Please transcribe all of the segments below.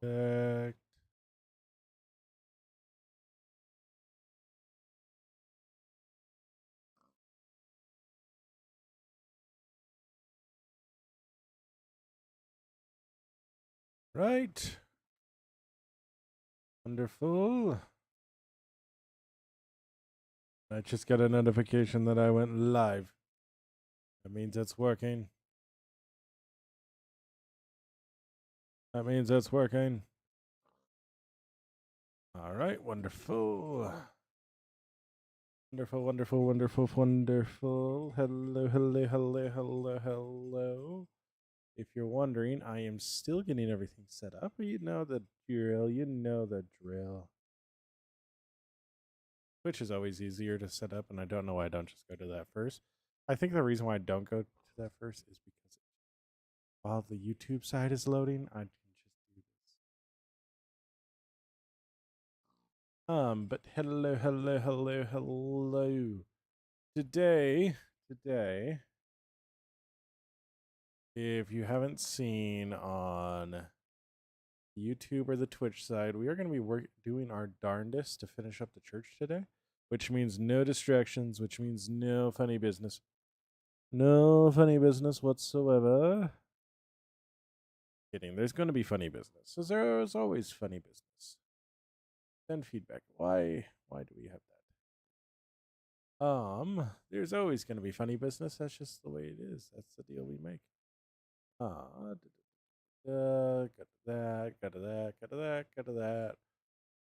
Uh, right. Wonderful. I just got a notification that I went live. That means it's working. That means it's working. All right. Wonderful. Wonderful, wonderful, wonderful, wonderful. Hello, hello, hello, hello, hello. If you're wondering, I am still getting everything set up. You know the drill. You know the drill. Which is always easier to set up, and I don't know why I don't just go to that first. I think the reason why I don't go to that first is because while the YouTube side is loading, I can just do this. But hello, hello, hello, hello. Today, if you haven't seen on YouTube or the Twitch side, we are going to be doing our darndest to finish up the church today, which means no distractions, which means no funny business. No funny business whatsoever. Kidding. There's going to be funny business. So there's always funny business. Send feedback. Why do we have that? There's always going to be funny business. That's just the way it is. That's the deal we make. Go to that, go to that, go to that, go to that.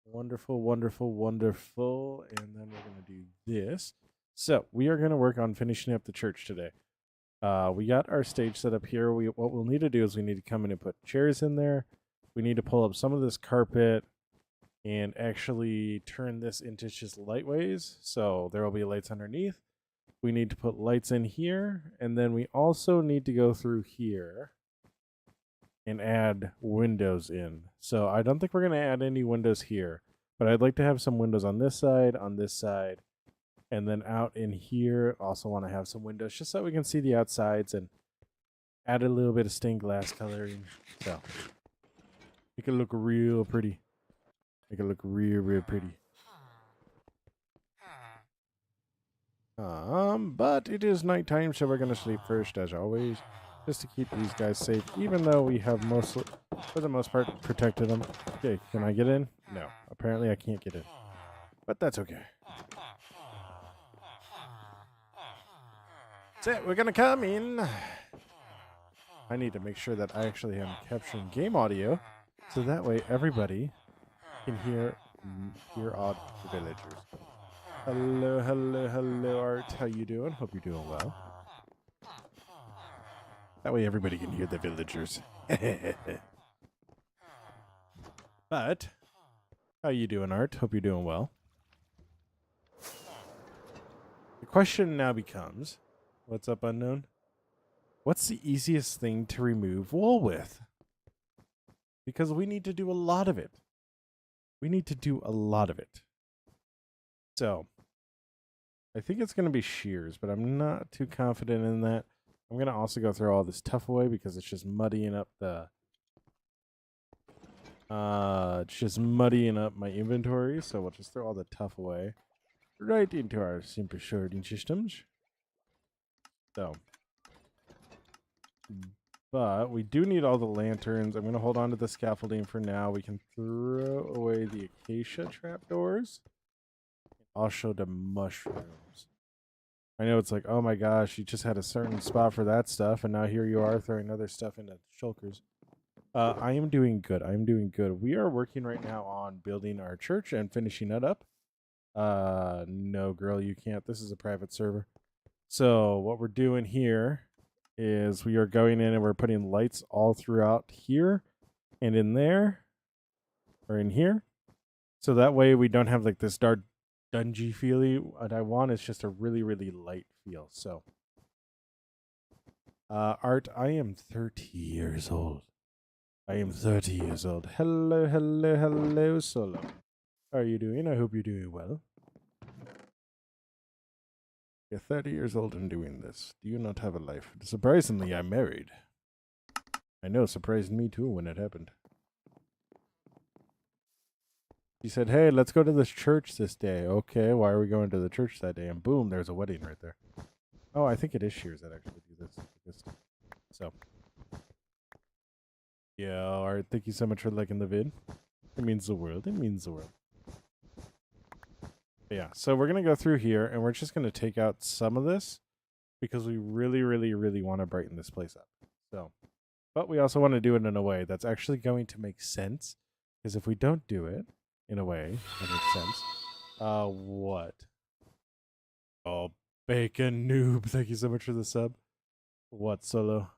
Wonderful, wonderful, wonderful. And then we're going to do this. So we are going to work on finishing up the church today. We got our stage set up here. What we'll need to do is we need to come in and put chairs in there. We need to pull up some of this carpet and actually turn this into just lightways. So there will be lights underneath. We need to put lights in here. And then we also need to go through here and add windows in. So I don't think we're going to add any windows here, but I'd like to have some windows on this side, and then out in here. Also want to have some windows just so we can see the outsides and add a little bit of stained glass coloring. So make it look real pretty. Make it look real, real pretty. But it is nighttime, so we're gonna sleep first, as always, just to keep these guys safe. Even though we have mostly, for the most part, protected them. Okay, can I get in? No, apparently I can't get in, but that's okay. That's it. We're gonna come in. I need to make sure that I actually am capturing game audio, so that way everybody can hear all the villagers. Hello, hello, hello, Art. How you doing? Hope you're doing well. That way everybody can hear the villagers. But how you doing, Art? Hope you're doing well. The question now becomes, what's up, unknown? What's the easiest thing to remove wool with? Because we need to do a lot of it. So I think it's going to be shears, but I'm not too confident in that. I'm going to also go through all this tuff away because it's just muddying up my inventory. So we'll just throw all the tuff away right into our simple sorting systems. So, but we do need all the lanterns. I'm going to hold on to the scaffolding for now. We can throw away the acacia trapdoors. I'll show the mushrooms. I know it's like, oh my gosh, you just had a certain spot for that stuff, and now here you are throwing other stuff into shulkers. I am doing good. We are working right now on building our church and finishing that up. No, girl, you can't. This is a private server. So what we're doing here is we are going in and we're putting lights all throughout here and in there or in here. So that way we don't have like this dark dungy feely. What I want is just a really, really light feel. So Art, I am 30 years old. Hello, hello, hello, Solo. How are you doing? I hope you're doing well. You're 30 years old and doing this. Do you not have a life? Surprisingly, I'm married. I know, surprised me too when it happened. He said, "Hey, let's go to this church this day." Okay, why are we going to the church that day? And boom, there's a wedding right there. Oh, I think it is Shears that actually do this. So, yeah, all right. Thank you so much for liking the vid. It means the world. It means the world. But yeah, so we're gonna go through here, and we're just gonna take out some of this because we really, really, really want to brighten this place up. So, but we also want to do it in a way that's actually going to make sense. Because if we don't do it in a way that makes sense, what? Oh, bacon noob! Thank you so much for the sub. What, Solo?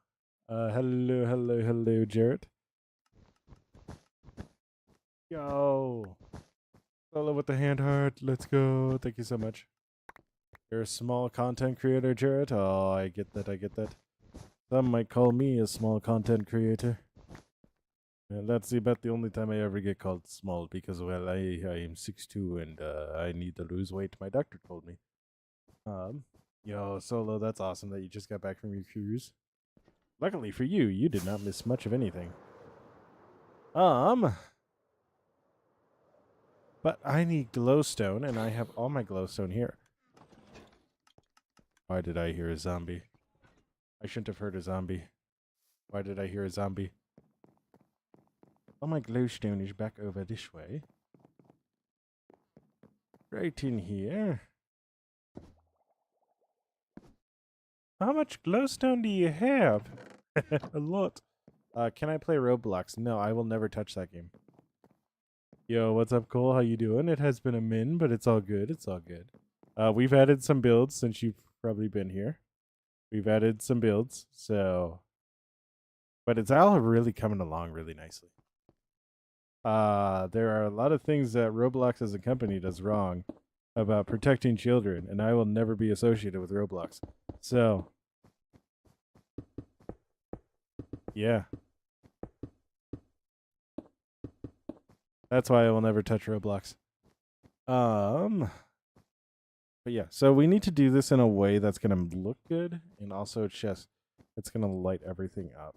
Hello, Jarrett. Yo, Solo with the hand heart. Let's go. Thank you so much. You're a small content creator, Jarrett. Oh, I get that. Some might call me a small content creator. And that's about the only time I ever get called small because, well, I am 6'2" and I need to lose weight. My doctor told me. Yo, Solo, that's awesome that you just got back from your cruise. Luckily for you, you did not miss much of anything. But I need glowstone, and I have all my glowstone here. Why did I hear a zombie? I shouldn't have heard a zombie. Why did I hear a zombie? All my glowstone is back over this way. Right in here. How much glowstone do you have? A lot. Can I play Roblox? No, I will never touch that game. Yo, what's up, Cole? How you doing? It has been a min, but it's all good. It's all good. We've added some builds since you've probably been here. We've added some builds, so... But it's all really coming along really nicely. There are a lot of things that Roblox as a company does wrong about protecting children, and I will never be associated with Roblox. So... Yeah. That's why I will never touch Roblox. But yeah, so we need to do this in a way that's going to look good, and also it's going to light everything up.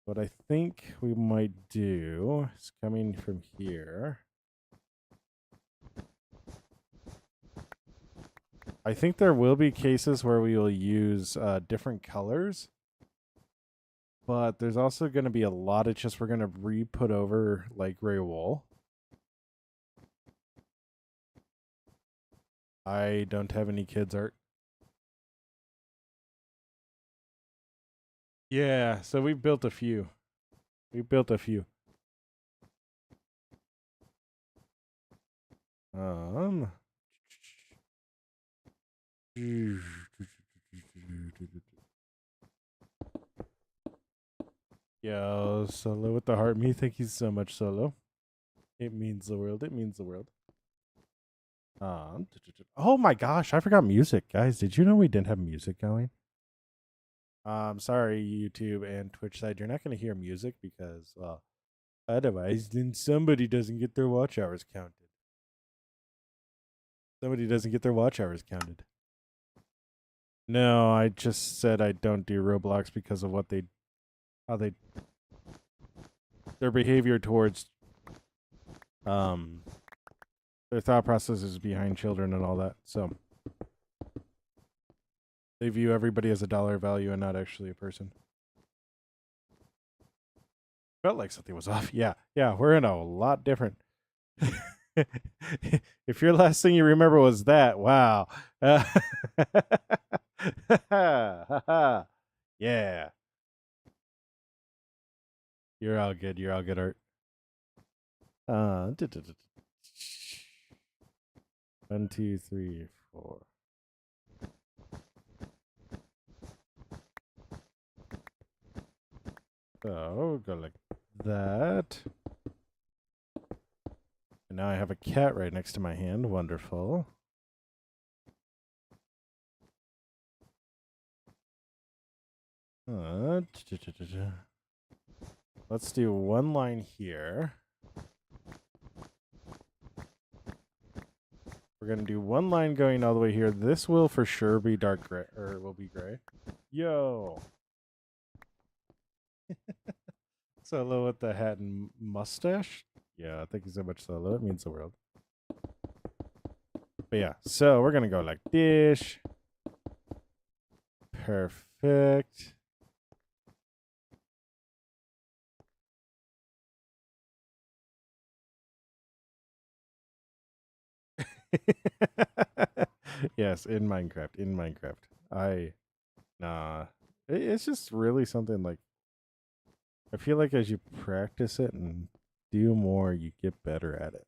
What I think we might do is coming from here. I think there will be cases where we will use different colors. But there's also going to be a lot of we're going to re-put over like gray wool. I don't have any kids art. Yeah, so we built a few. Yo, Solo with the heart. Me, thank you so much, Solo. It means the world. It means the world. Oh my gosh, I forgot music, guys. Did you know we didn't have music going? Sorry, YouTube and Twitch side, you're not going to hear music because, well, otherwise, then somebody doesn't get their watch hours counted. No, I just said I don't do Roblox because of their behavior towards, their thought processes behind children and all that. So they view everybody as a dollar value and not actually a person. Felt like something was off. Yeah, we're in a lot different. If your last thing you remember was that, wow. Yeah. You're all good, Art. 1, 2, 3, 4. So go like that. And now I have a cat right next to my hand. Wonderful. Let's do one line here. We're going to do one line going all the way here. This will for sure be dark gray, or will be gray. Yo. Solo with the hat and mustache. Yeah, thank you so much, Solo. It means the world. But yeah, so we're gonna go like this. Perfect. Yes, in Minecraft. In Minecraft. Nah. It's just really something like I feel like as you practice it and do more, you get better at it.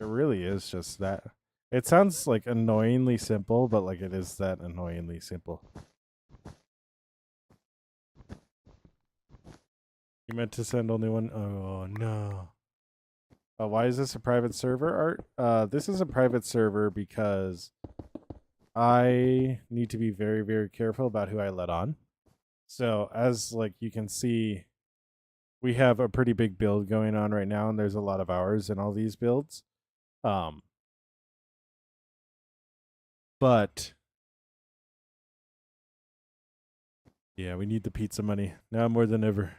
It really is just that. It sounds like annoyingly simple, but like it is that annoyingly simple. You meant to send only one? Oh no. Why is this a private server, Art? This is a private server because I need to be very, very careful about who I let on. So as like you can see, we have a pretty big build going on right now, and there's a lot of hours in all these builds. But yeah, we need the pizza money now more than ever.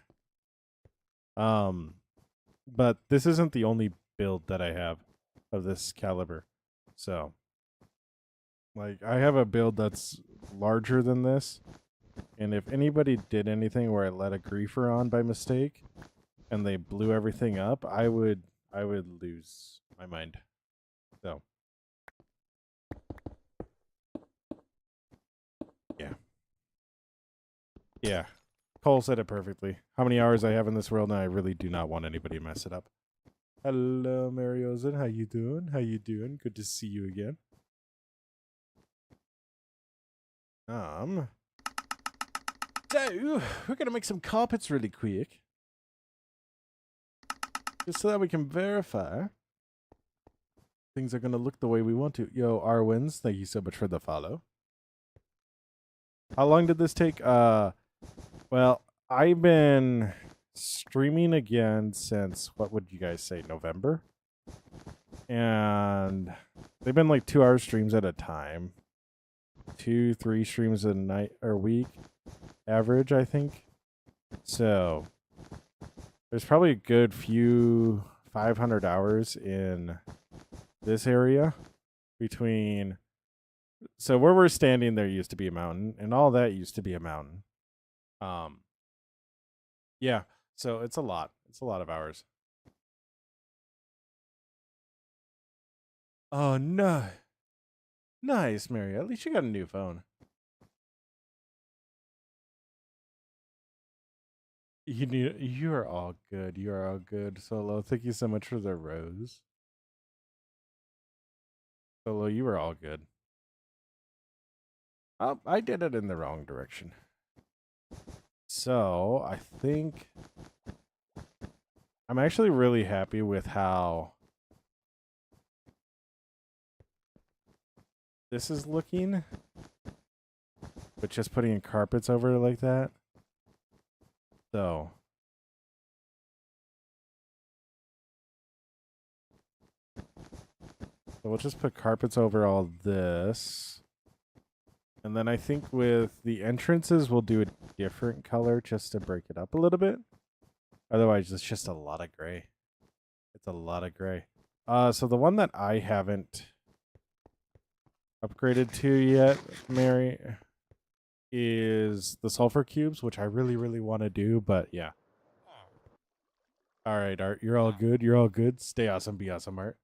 But this isn't the only build that I have of this caliber. So, like, I have a build that's larger than this. And if anybody did anything where I let a griefer on by mistake and they blew everything up, I would lose my mind. So, yeah. Yeah. Cole said it perfectly. How many hours I have in this world, and I really do not want anybody to mess it up. Hello, Mariozen. How you doing? How you doing? Good to see you again. So we're gonna make some carpets really quick, just so that we can verify things are gonna look the way we want to. Yo, Arwins, thank you so much for the follow. How long did this take? Well, I've been streaming again since what would you guys say, November? And they've been like 2 hour streams at a time. 2-3 streams a night or week average, I think. So there's probably a good few 500 hours in this area between. So where we're standing, there used to be a mountain, and all that used to be a mountain. Yeah. So it's a lot. It's a lot of hours. Oh no. Nice, Mary. At least you got a new phone. You are all good. You are all good. Solo, thank you so much for the rose. Solo, you were all good. Oh, I did it in the wrong direction. So I think I'm actually really happy with how this is looking. But just putting carpets over it like that. So we'll just put carpets over all this. And then I think with the entrances, we'll do a different color just to break it up a little bit. Otherwise, it's just a lot of gray. It's a lot of gray. So the one that I haven't upgraded to yet, Mary, is the sulfur cubes, which I really, really want to do. But yeah. All right, Art, you're all good. You're all good. Stay awesome. Be awesome, Art.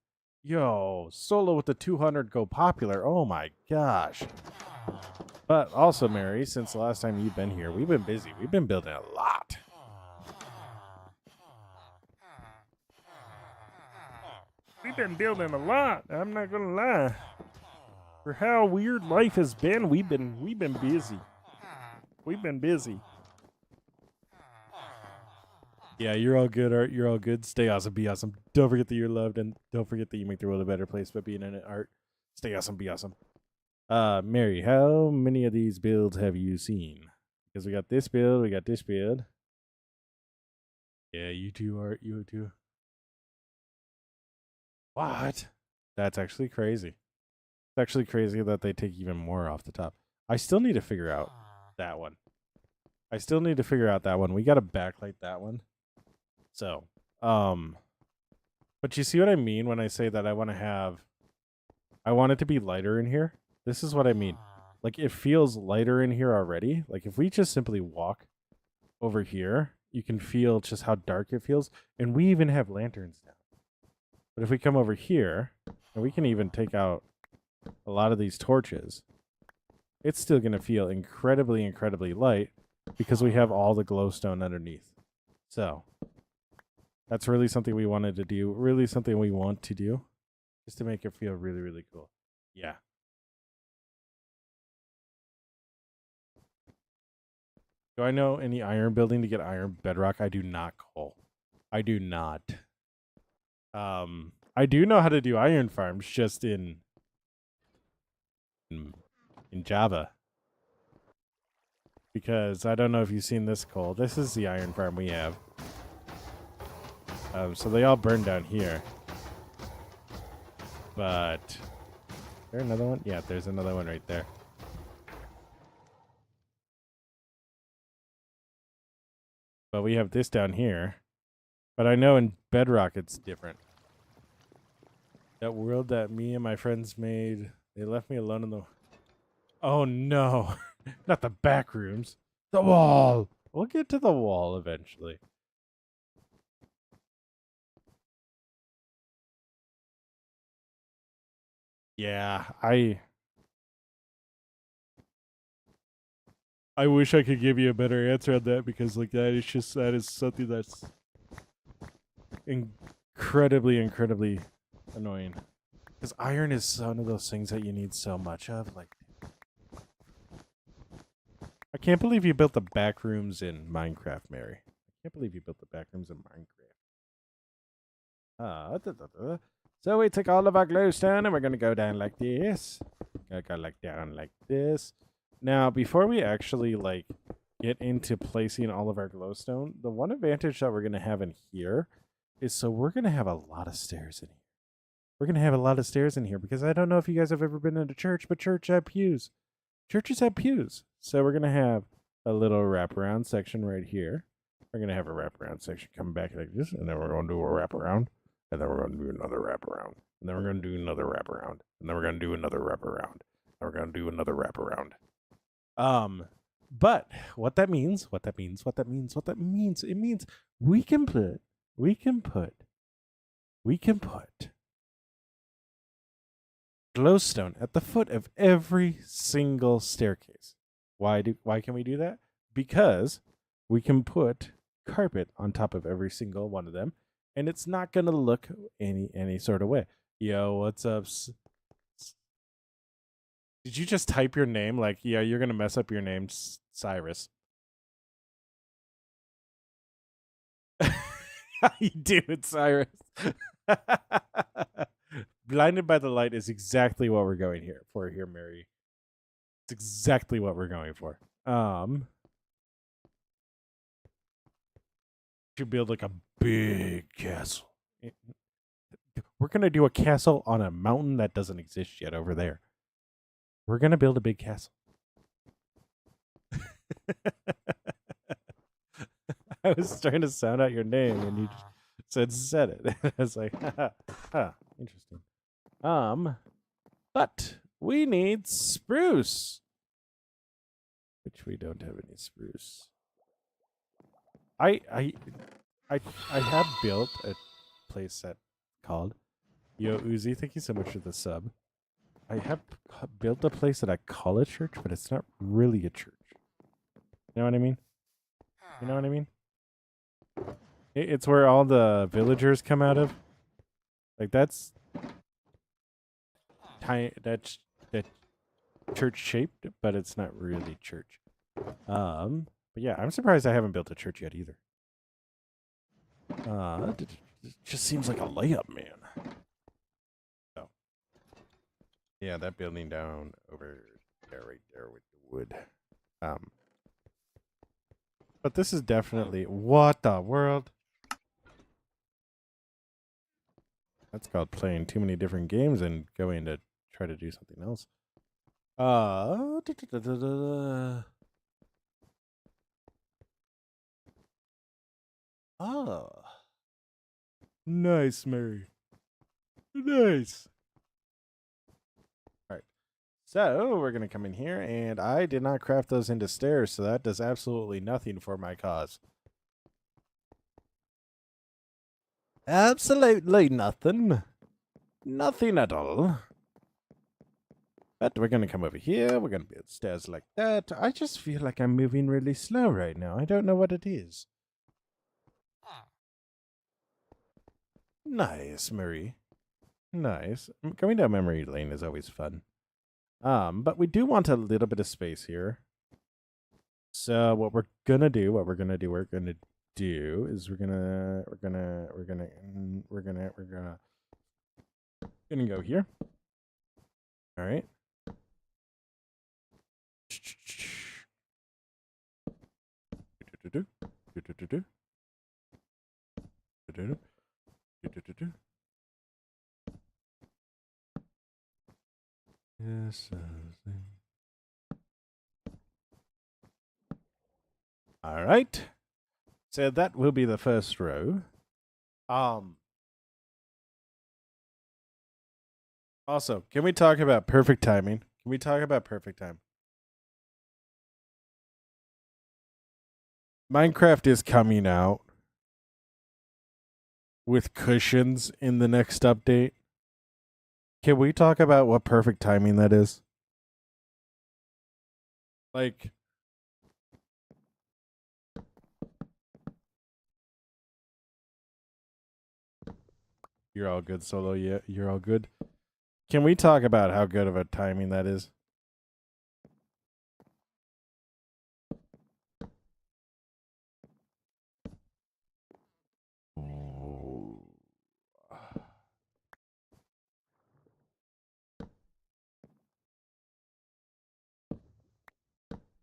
Yo, Solo with the 200 go popular. Oh my gosh. But also, Mary, since the last time you've been here, we've been busy. We've been building a lot. We've been building a lot. I'm not gonna lie. For how weird life has been, we've been busy. We've been busy. Yeah, you're all good, Art. You're all good. Stay awesome. Be awesome. Don't forget that you're loved, and don't forget that you make the world a better place by being in it, Art. Stay awesome. Be awesome. Mary, how many of these builds have you seen? Because we got this build, we got this build. Yeah, you too, Art. You too. What? That's actually crazy. It's actually crazy that they take even more off the top. I still need to figure out that one. I still need to figure out that one. We got to backlight that one. So, but you see what I mean when I say that I want it to be lighter in here? This is what I mean. Like, it feels lighter in here already. Like, if we just simply walk over here, you can feel just how dark it feels. And we even have lanterns now. But if we come over here, and we can even take out a lot of these torches, it's still going to feel incredibly, incredibly light because we have all the glowstone underneath. So, that's really something we wanted to do. Really something we want to do. Just to make it feel really, really cool. Yeah. Do I know any iron building to get iron bedrock? I do not, Cole. I do not. I do know how to do iron farms just in Java. Because I don't know if you've seen this, Cole. This is the iron farm we have. So they all burn down here. But is there another one? Yeah, there's another one right there. But we have this down here. But I know in Bedrock it's different. That world that me and my friends made, they left me alone in the... Oh, no. Not the back rooms. The wall. We'll get to the wall eventually. Yeah, I wish I could give you a better answer on that because like that is something that's incredibly annoying. Because iron is one of those things that you need so much of. Like, I can't believe you built the back rooms in Minecraft, Mary. I can't believe you built the back rooms in Minecraft. So we took all of our glowstone and we're gonna go down like this. Gonna go like down like this. Now, before we actually like get into placing all of our glowstone, the one advantage that we're gonna have in here is so we're gonna have a lot of stairs in here. We're gonna have a lot of stairs in here because I don't know if you guys have ever been in a church, but church have pews. Churches have pews. So we're gonna have a little wraparound section right here. We're gonna have a wraparound section coming back like this, and then we're gonna do a wraparound, and then we're gonna do another wraparound, and then we're gonna do another wraparound, and then we're gonna do another wraparound, and we're gonna do another wraparound. But what that means, it means we can put glowstone at the foot of every single staircase. Why can we do that? Because we can put carpet on top of every single one of them, and it's not gonna look any sort of way. Yo, what's up? Did you just type your name? Like, yeah, you're gonna mess up your name, Cyrus. You do it, Cyrus. Blinded by the light is exactly what we're going for here, Mary. It's exactly what we're going for. To build like a big castle. We're gonna do a castle on a mountain that doesn't exist yet over there. We're gonna build a big castle. I was trying to sound out your name and you said it. I was like, interesting. But we need spruce. Which we don't have any spruce. I have built a place set called Yo Uzi. Thank you so much for the sub. I have built a place that I call a church, but it's not really a church. You know what I mean? You know what I mean? It's where all the villagers come out of. Like that's church shaped, but it's not really church. But yeah, I'm surprised I haven't built a church yet either. It just seems like a layup, man. So yeah, that building down over there, right there with the wood. But this is definitely what the world. That's called playing too many different games and going to try to do something else. Oh. Nice, Mary. Nice. All right. So we're going to come in here, and I did not craft those into stairs, so that does absolutely nothing for my cause. Absolutely nothing. Nothing at all. But we're going to come over here. We're going to build stairs like that. I just feel like I'm moving really slow right now. I don't know what it is. Nice, Marie. Nice. Going down memory lane is always fun. But we do want a little bit of space here. So what we're gonna do is we're gonna go here. All right. Yes. All right. So that will be the first row. Also, can we talk about perfect timing? Can we talk about perfect time? Minecraft is coming out with cushions in the next update. Can we talk about what perfect timing that is? Like, you're all good, Solo. Yeah, you're all good. Can we talk about how good of a timing that is?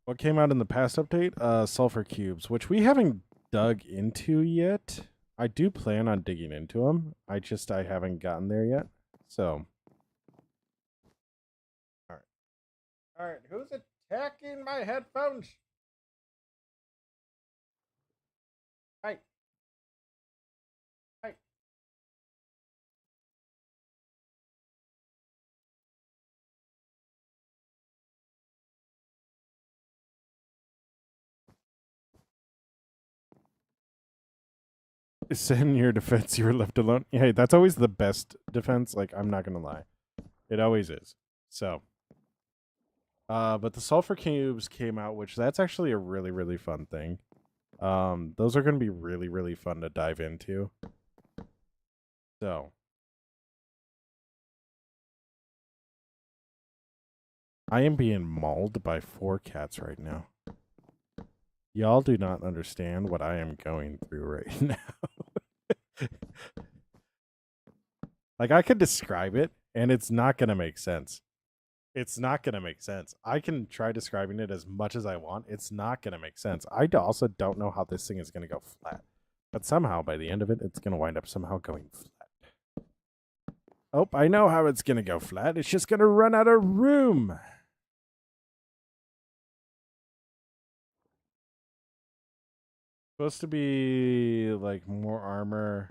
What came out in the past update? Sulfur cubes, which we haven't dug into yet. I do plan on digging into them. I haven't gotten there yet. So, all right. All right, who's attacking my headphones? Hey. Hey. In your defense, you were left alone. Hey, that's always the best defense. Like, I'm not gonna lie, it always is. So, but the sulfur cubes came out, which that's actually a really, really fun thing. Those are gonna be really, really fun to dive into. So, I am being mauled by 4 cats right now. Y'all do not understand what I am going through right now. Like, I could describe it, and it's not going to make sense. It's not going to make sense. I can try describing it as much as I want. It's not going to make sense. I also don't know how this thing is going to go flat. But somehow, by the end of it, it's going to wind up somehow going flat. Oh, I know how it's going to go flat. It's just going to run out of room. Supposed to be, like, more armor.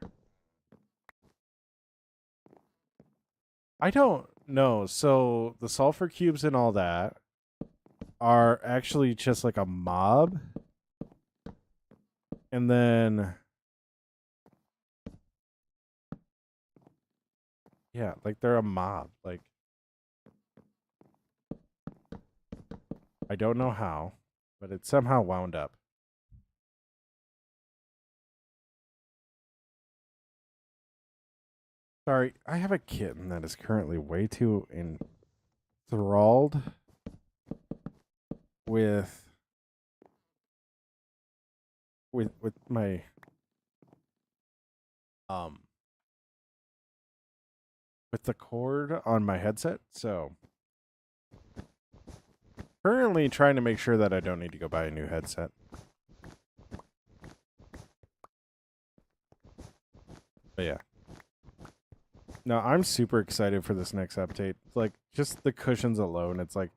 I don't know. So the sulfur cubes and all that are actually just like a mob. And then, yeah, like they're a mob. Like, I don't know how, but it somehow wound up. Sorry, I have a kitten that is currently way too enthralled with my with the cord on my headset. So currently trying to make sure that I don't need to go buy a new headset. But yeah. No, I'm super excited for this next update. Like, just the cushions alone, it's like,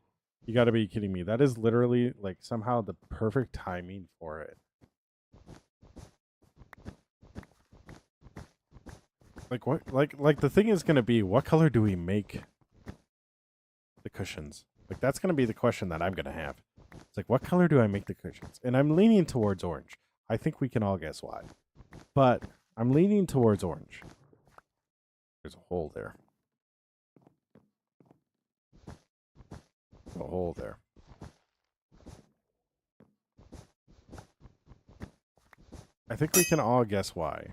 you gotta be kidding me. That is literally, like, somehow the perfect timing for it. Like what? Like the thing is gonna be, what color do we make the cushions? Like that's gonna be the question that I'm gonna have. It's like, what color do I make the cushions? And I'm leaning towards orange. I think we can all guess why, but I'm leaning towards orange. There's a hole there. A hole there. I think we can all guess why.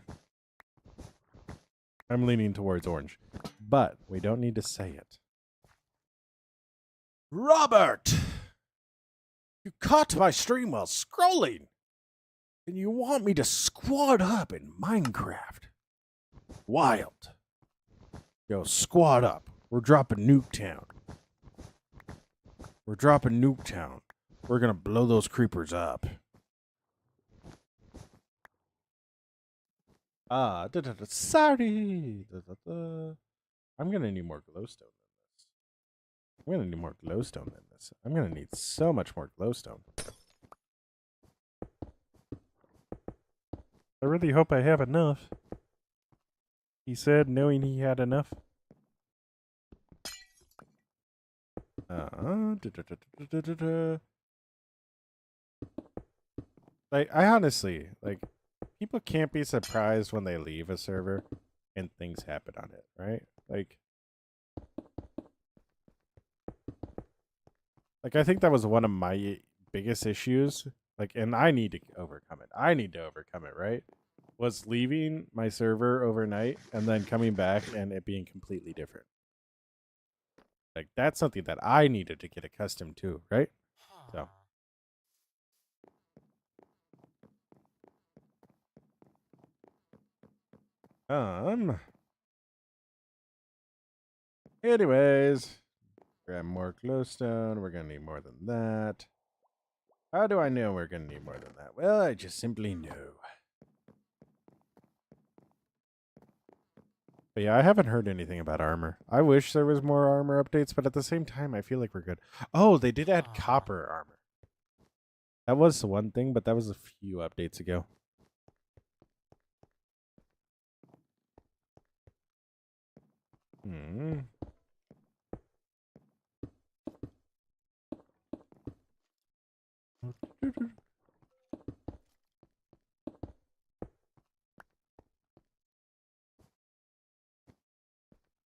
I'm leaning towards orange, but we don't need to say it. Robert! You caught my stream while scrolling, and you want me to squad up in Minecraft. Wild. Yo, squad up. We're dropping Nuketown. We're dropping Nuketown. We're gonna blow those creepers up. Sorry. I'm gonna need more glowstone than this. I'm gonna need more glowstone than this. I'm gonna need so much more glowstone. I really hope I have enough. He said, knowing he had enough. Like, I honestly, like, people can't be surprised when they leave a server and things happen on it, right? Like I think that was one of my biggest issues. Like, and I need to overcome it. Right? Was leaving my server overnight and then coming back and it being completely different. Like, that's something that I needed to get accustomed to, right? So. Anyways, grab more glowstone. We're gonna need more than that. How do I know we're gonna need more than that? Well, I just simply know. But yeah, I haven't heard anything about armor. I wish there was more armor updates, but at the same time, I feel like we're good. Oh, they did add copper armor. That was the one thing, but that was a few updates ago.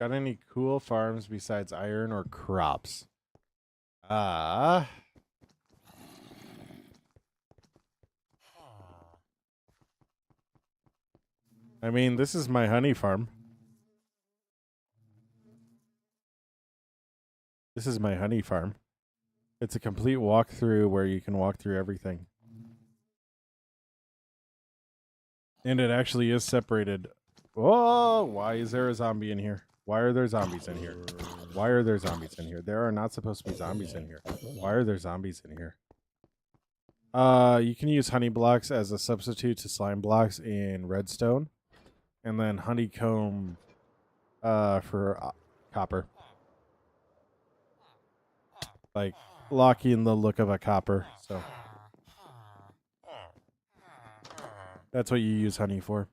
Got any cool farms besides iron or crops? I mean, this is my honey farm. This is my honey farm. It's a complete walkthrough where you can walk through everything. And it actually is separated. Oh, why is there a zombie in here? Why are there zombies in here? Why are there zombies in here? There are not supposed to be zombies in here. Why are there zombies in here? You can use honey blocks as a substitute to slime blocks in redstone. And then honeycomb for copper. Like locking the look of a copper. So that's what you use honey for.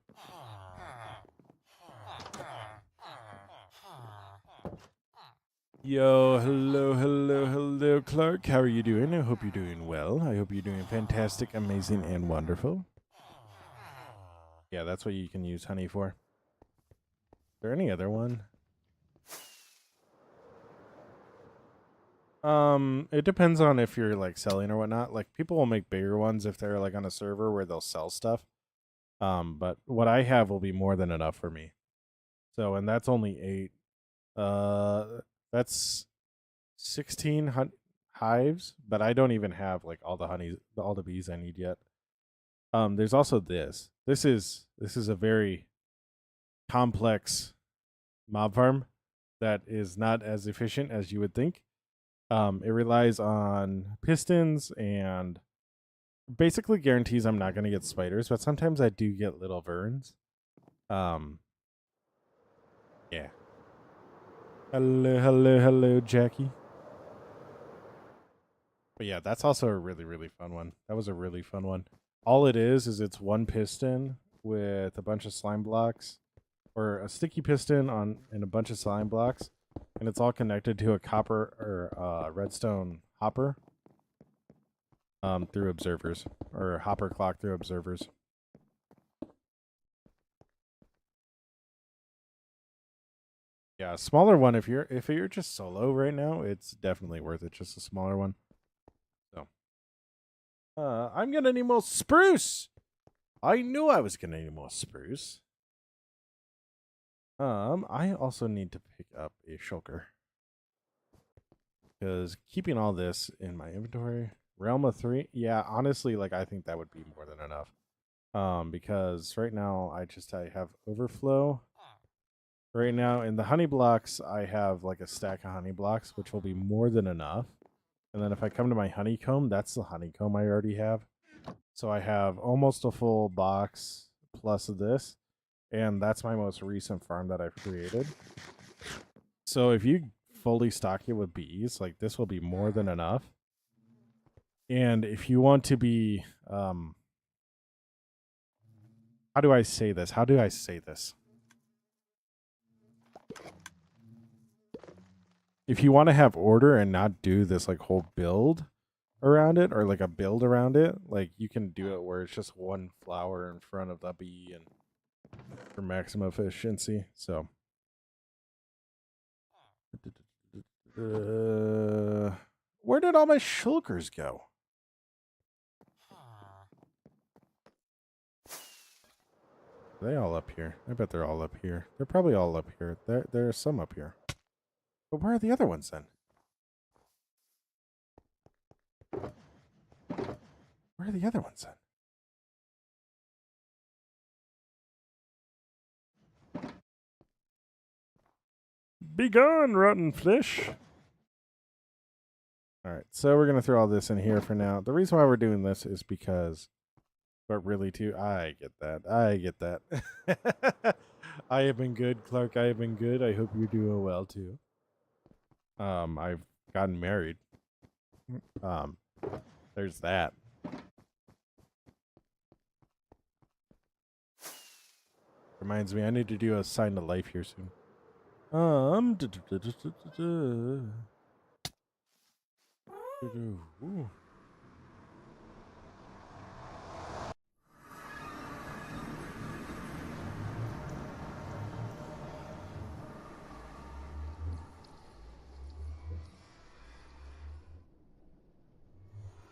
Yo, hello, Clark. How are you doing? I hope you're doing well. I hope you're doing fantastic, amazing, and wonderful. Yeah, that's what you can use honey for. Is there any other one? It depends on if you're like selling or whatnot. Like people will make bigger ones if they're like on a server where they'll sell stuff. But what I have will be more than enough for me. So, and that's only 8. That's 16 hives, but I don't even have like all the bees I need yet. There's also this. This is a very complex mob farm that is not as efficient as you would think. It relies on pistons and basically guarantees I'm not going to get spiders, but sometimes I do get little verns. Yeah. Hello, Jackie. But yeah, that's also a really, really fun one. That was a really fun one. All it is it's one piston with a bunch of slime blocks or a sticky piston on and a bunch of slime blocks, and it's all connected to a copper or redstone hopper through observers, or hopper clock through observers. Yeah, a smaller one if you're just solo right now, it's definitely worth it. Just a smaller one. So I'm gonna need more spruce. I knew I was gonna need more spruce. I also need to pick up a shulker. Because keeping all this in my inventory, Realm of 3, yeah, honestly, like I think that would be more than enough. Because right now I have overflow. Right now in the honey blocks, I have like a stack of honey blocks, which will be more than enough. And then if I come to my honeycomb, that's the honeycomb I already have. So I have almost a full box plus of this. And that's my most recent farm that I've created. So if you fully stock it with bees, like this will be more than enough. And if you want to be, how do I say this? If you want to have order and not do this like whole build around it, or like a build around it, like you can do it where it's just one flower in front of the bee and for maximum efficiency. So where did all my shulkers go? Are they all up here? I bet they're all up here. They're probably all up here. There are some up here. But where are the other ones then? Where are the other ones then? Be gone, rotten fish. Alright, so we're going to throw all this in here for now. The reason why we're doing this is because... But really, too, I get that. I have been good, Clark. I have been good. I hope you're doing well, too. I've gotten married. There's that. Reminds me, I need to do a sign to life here soon.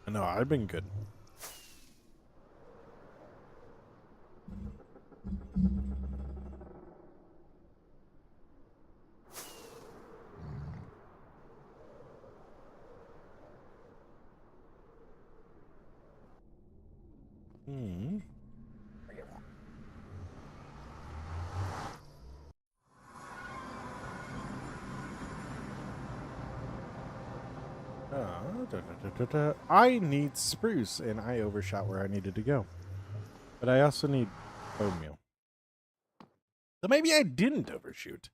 No, I've been good. I need spruce, and I overshot where I needed to go. But I also need bone meal. So maybe I didn't overshoot.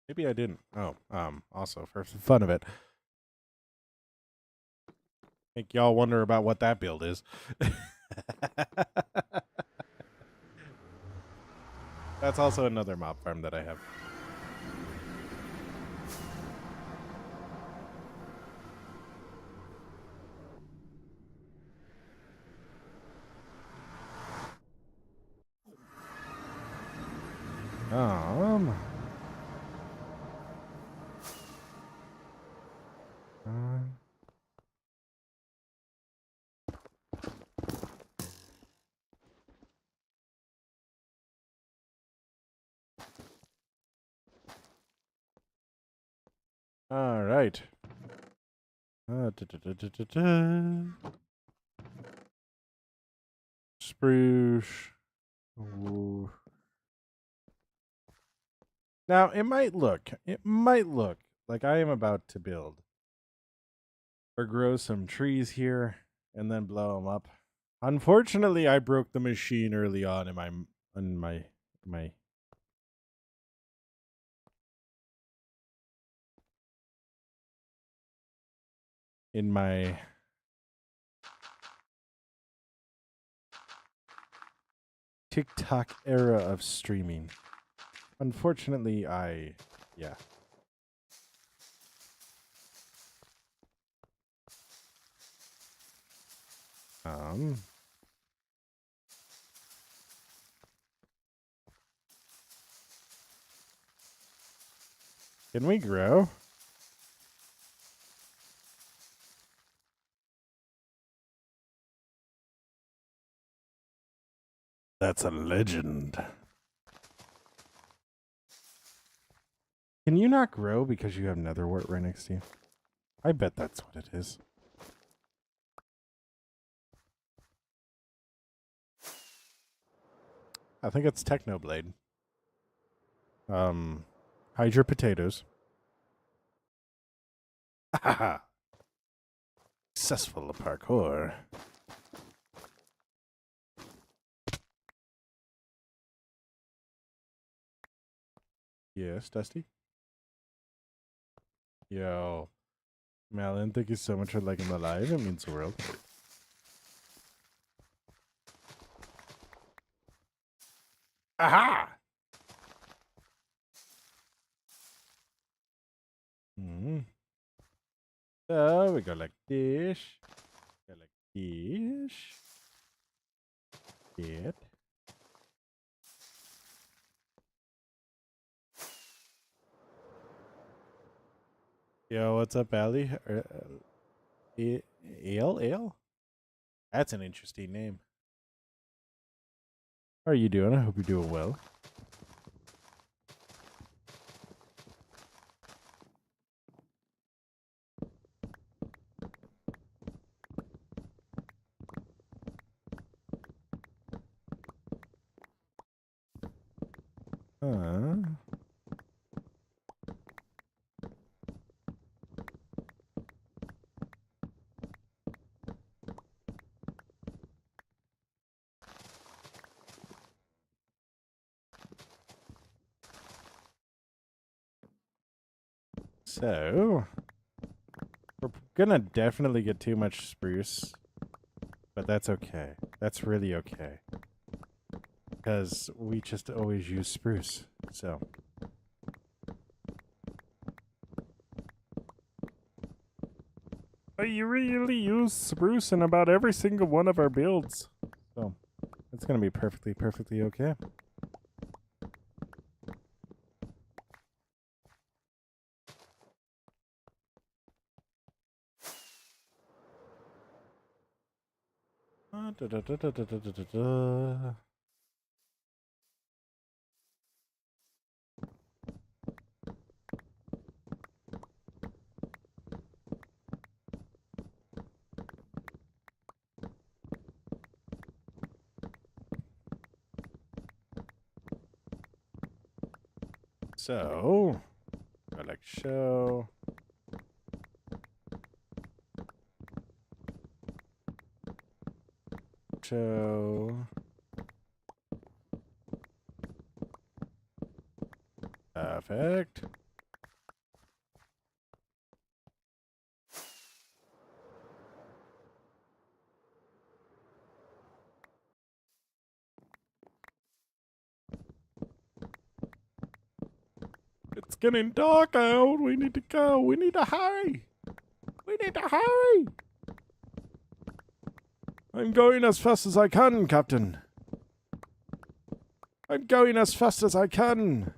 Maybe I didn't. Oh, also for fun of it. Think y'all wonder about what that build is. That's also another mob farm that I have. All right. Spruce. Ooh. Now it might look like I am about to build or grow some trees here and then blow them up. Unfortunately, I broke the machine early on in my in my TikTok era of streaming. Unfortunately, yeah. Can we grow? That's a legend. Can you not grow because you have netherwort right next to you? I bet that's what it is. I think it's Technoblade. Hide your potatoes. Successful parkour. Yes, Dusty? Yo. Malin, thank you so much for liking the live. It means the world. Aha! So we go like this. Go like this. It. Yo, what's up, Ali? Ale? That's an interesting name. How are you doing? I hope you're doing well. So, we're gonna definitely get too much spruce, but that's okay. That's really okay. Because we just always use spruce, so. You really use spruce in about every single one of our builds. So, it's gonna be perfectly okay. So, I like show. Show. Perfect. It's getting dark out. We need to go. We need to hurry. We need to hurry. I'm going as fast as I can, Captain. I'm going as fast as I can.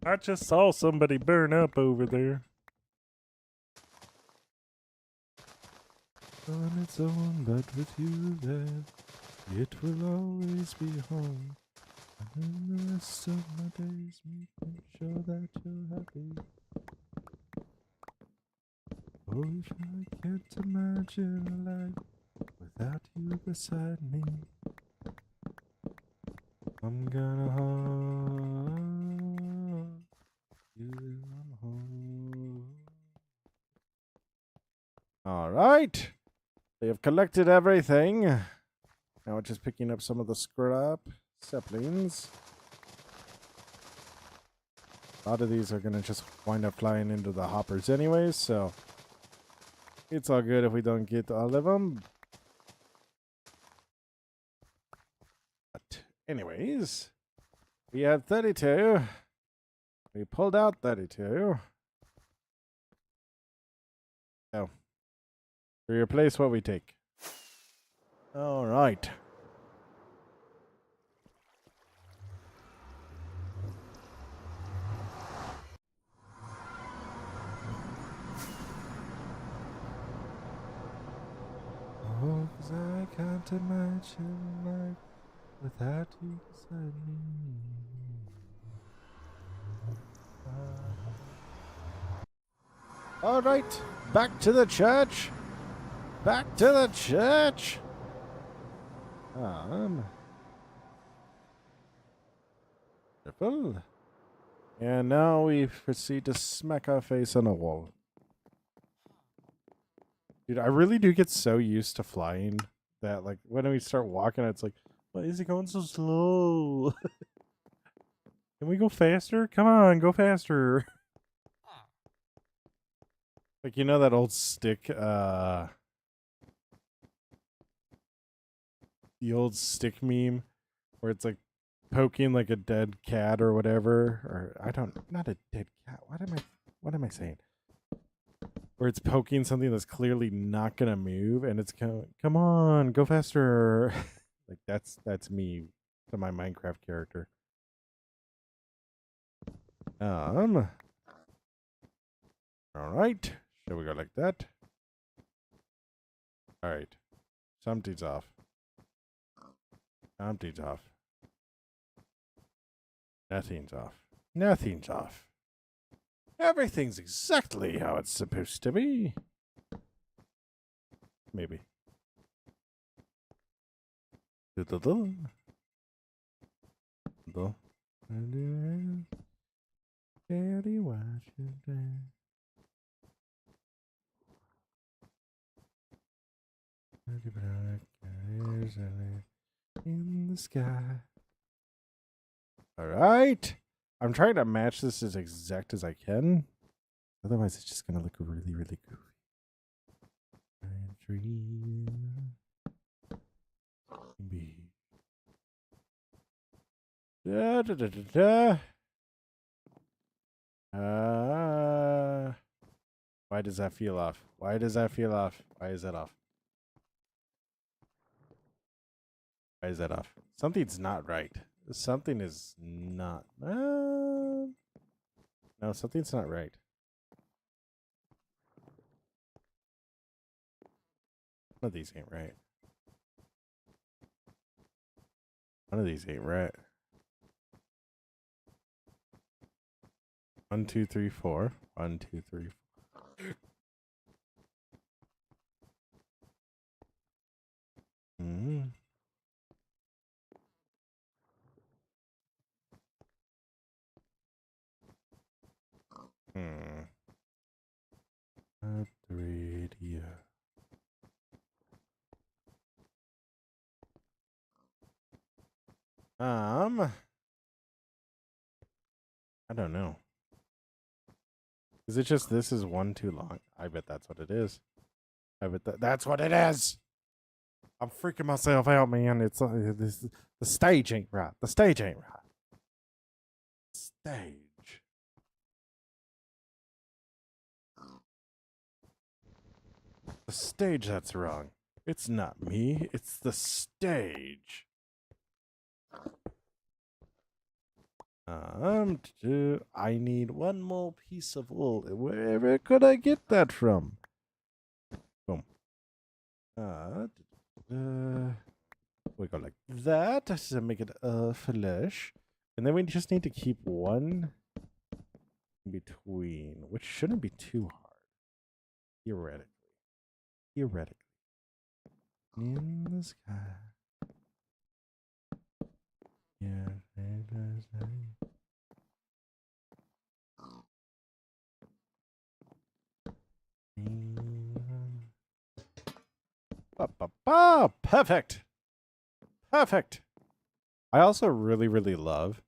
I just saw somebody burn up over there. On its own, but with you there, it will always be home. And in the rest of my days, making sure that you're happy. Oh, if I can't imagine a life without you beside me, I'm gonna hold you till I'm home. All right. They have collected everything. Now we're just picking up some of the scrap saplings. A lot of these are going to just wind up flying into the hoppers anyways, so it's all good if we don't get all of them. But anyways, we have 32. We pulled out 32. So we replace what we take. All right. Oh, 'cause I can't imagine life without you beside me. All right, back to the church. Back to the church. Wonderful. And now we proceed to smack our face on a wall. Dude, I really do get so used to flying that, like, when we start walking, it's like, why is it going so slow? Can we go faster? Come on, go faster. Like, you know that old stick, the old stick meme where it's like poking like a dead cat or whatever, or not a dead cat. What am I saying? Where it's poking something that's clearly not gonna move, and it's come on, go faster. Like that's me to my Minecraft character. All right. Shall we go like that? All right. Something's off. Something's off. Nothing's off. Nothing's off. Everything's exactly how it's supposed to be. Maybe. In the sky. All right. I'm trying to match this as exact as I can. Otherwise, it's just going to look really, really goofy. Da, da, da, da, da. Why does that feel off? Why does that feel off? Why is that off? Why is that off? Something's not right. Something is not. No, something's not right. One of these ain't right. One of these ain't right. 1, 2, 3, 4. 1, 2, 3, 4. Hmm. At the radio. I don't know. Is it just this is one too long? I bet that's what it is. I bet that's what it is. I'm freaking myself out, man. It's the stage ain't right. The stage ain't right. Stage. The stage that's wrong. It's not me. It's the stage. I need one more piece of wool. Where could I get that from? Boom. We go like that to make it flesh. And then we just need to keep one in between, which shouldn't be too hard. Theoretically. Theoretically. In the sky. Yeah. Perfect. Perfect. I also really, really love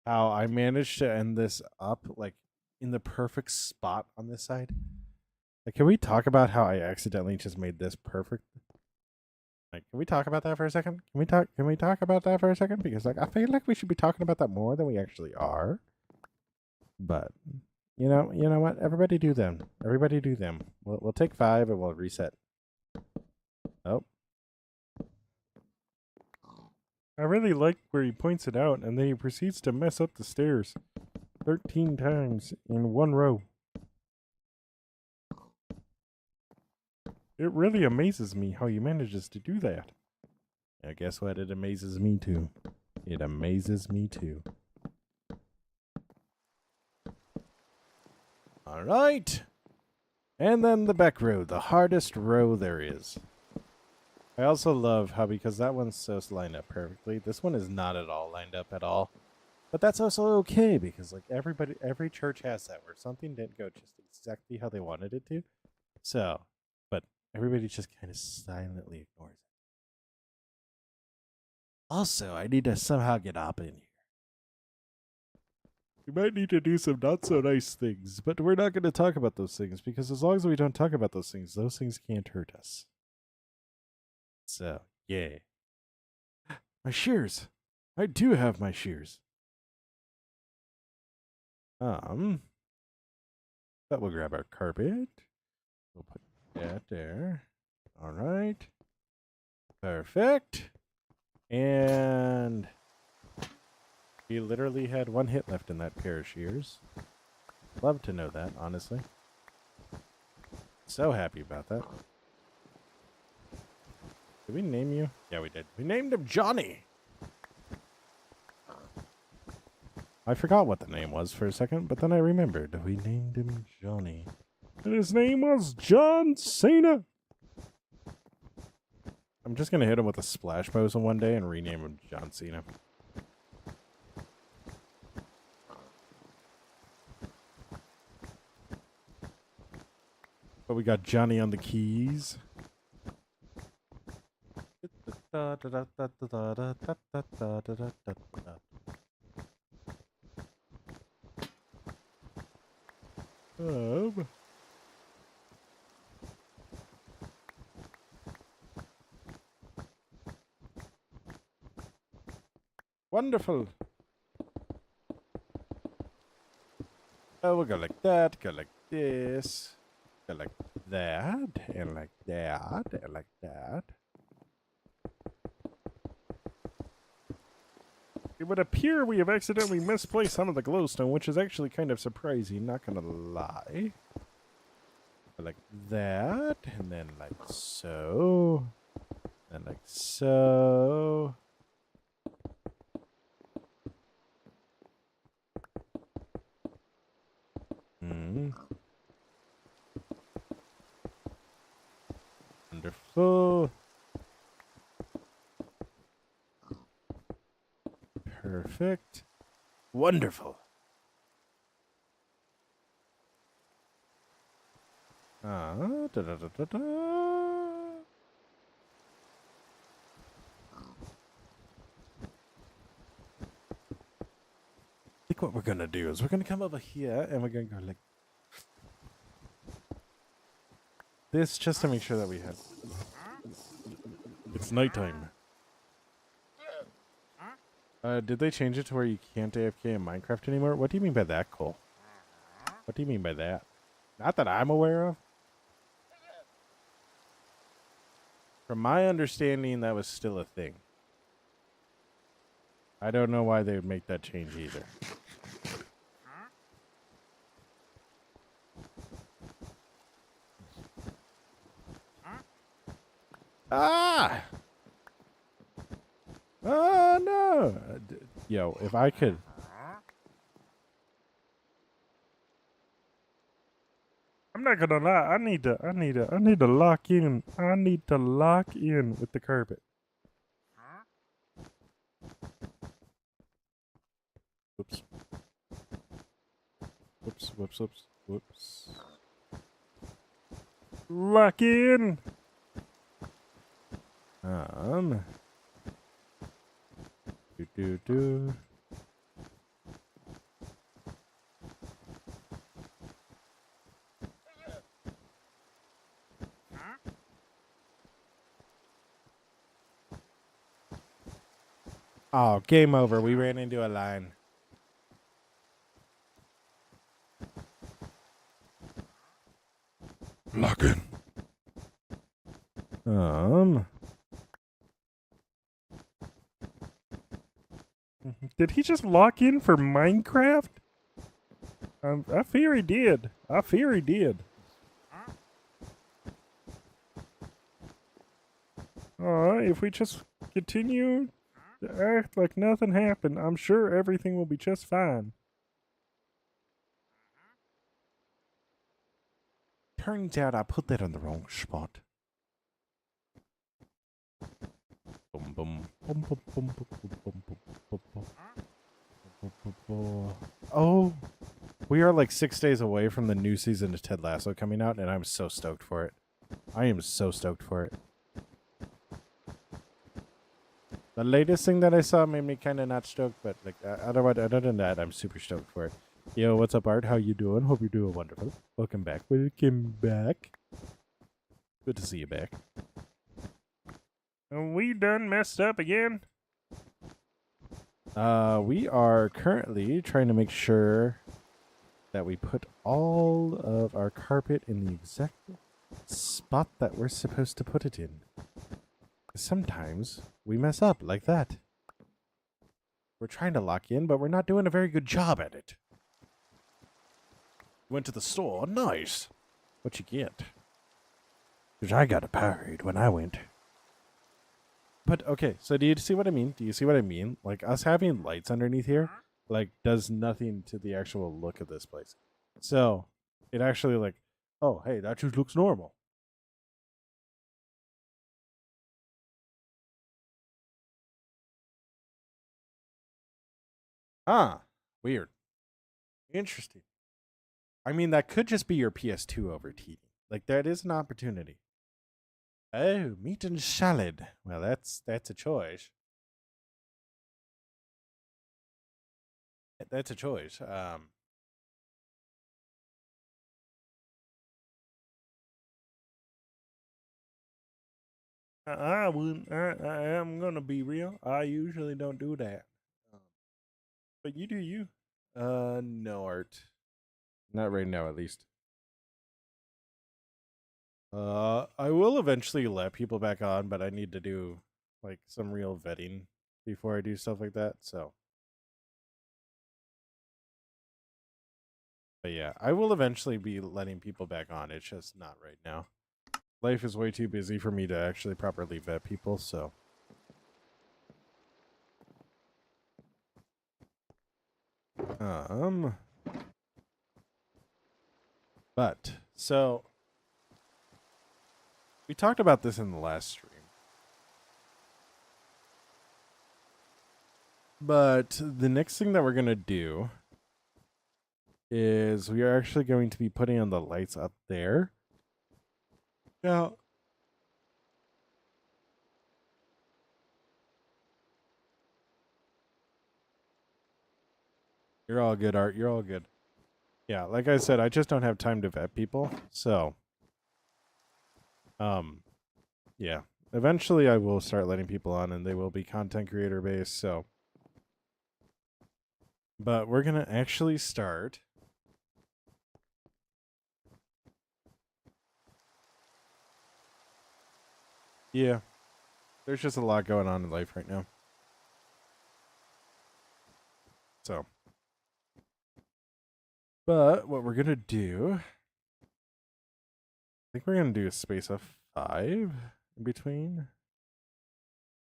how I managed to end this up like in the perfect spot on this side. Like, can we talk about how I accidentally just made this perfect? Like, can we talk about that for a second? Can we talk about that for a second? Because like I feel like we should be talking about that more than we actually are. But you know what? Everybody do them. Everybody do them. We'll take 5 and we'll reset. Oh. I really like where he points it out and then he proceeds to mess up the stairs 13 times in one row. It really amazes me how he manages to do that. Now, guess what? It amazes me too. It amazes me too. All right. And then the back row, the hardest row there is. I also love how, because that one's so lined up perfectly, this one is not at all lined up at all. But that's also okay, because like every church has that, where something didn't go just exactly how they wanted it to. So, but everybody just kind of silently ignores it. Also, I need to somehow get up in here. We might need to do some not so nice things, but we're not going to talk about those things, because as long as we don't talk about those things can't hurt us. So, yeah. My shears. I do have my shears. That will grab our carpet. We'll put that there. All right. Perfect. And we literally had 1 hit left in that pair of shears. Love to know that, honestly. So happy about that. Did we name you? Yeah, we did. We named him Johnny. I forgot what the name was for a second, but then I remembered. We named him Johnny. And his name was John Cena. I'm just going to hit him with a splash potion one day and rename him John Cena. But we got Johnny on the keys. Wonderful. Oh, we'll go like that, go like this, go like that, and like that, and like that. It would appear we have accidentally misplaced some of the glowstone, which is actually kind of surprising, not gonna lie. Go like that, and then like so, and like so. Wonderful. Perfect. Wonderful. Da, da, da, da, da. I think what we're gonna do is we're gonna come over here and we're gonna go like this just to make sure that we have. It's nighttime. Did they change it to where you can't AFK in Minecraft anymore? What do you mean by that, Cole? What do you mean by that? Not that I'm aware of. From my understanding, that was still a thing. I don't know why they would make that change either. Ah! Oh no! Yo, if I could. I'm not gonna lie. I need to lock in. I need to lock in with the carpet. Whoops. Whoops. Whoops. Whoops. Whoops. Lock in. Do. Oh, game over. We ran into a line. Lock in. Did he just lock in for Minecraft? I fear he did. If we just continue to act like nothing happened, I'm sure everything will be just fine. Turns out I put that on the wrong spot. Boom, boom, boom, boom, boom, boom, boom, boom, boom. Oh, we are like 6 days away from the new season of Ted Lasso coming out, and I'm so stoked for it. I am so stoked for it. The latest thing that I saw made me kind of not stoked, but like other than that, I'm super stoked for it. Yo, what's up, Art? How you doing? Hope you're doing wonderful. Welcome back. Welcome back. Good to see you back. Are we done messed up again? We are currently trying to make sure that we put all of our carpet in the exact spot that we're supposed to put it in. Sometimes we mess up like that. We're trying to lock in, but we're not doing a very good job at it. Went to the store. Nice. What you get? Because I got a Powerade when I went. But, okay, so do you see what I mean? Like, us having lights underneath here, like, does nothing to the actual look of this place. So, it actually, like, oh, hey, that just looks normal. Ah, weird. Interesting. I mean, that could just be your PS2 overheating. Like, that is an opportunity. Oh, meat and salad. Well, that's a choice. That's a choice. I wouldn't. I am gonna be real. I usually don't do that. But you do you. No, Art. Not right now, at least. I will eventually let people back on, but I need to do like some real vetting before I do stuff like that. So, but yeah, I will eventually be letting people back on. It's just not right now. Life is way too busy for me to actually properly vet people. So, but so we talked about this in the last stream. But the next thing that we're going to do is we are actually going to be putting on the lights up there. Now, you're all good, Art. You're all good. Yeah, like I said, I just don't have time to vet people. So, yeah. Eventually I will start letting people on and they will be content creator based. So, but we're going to actually start. Yeah. There's just a lot going on in life right now. So, but what we're going to do, I think we're going to do a space of 5 in between.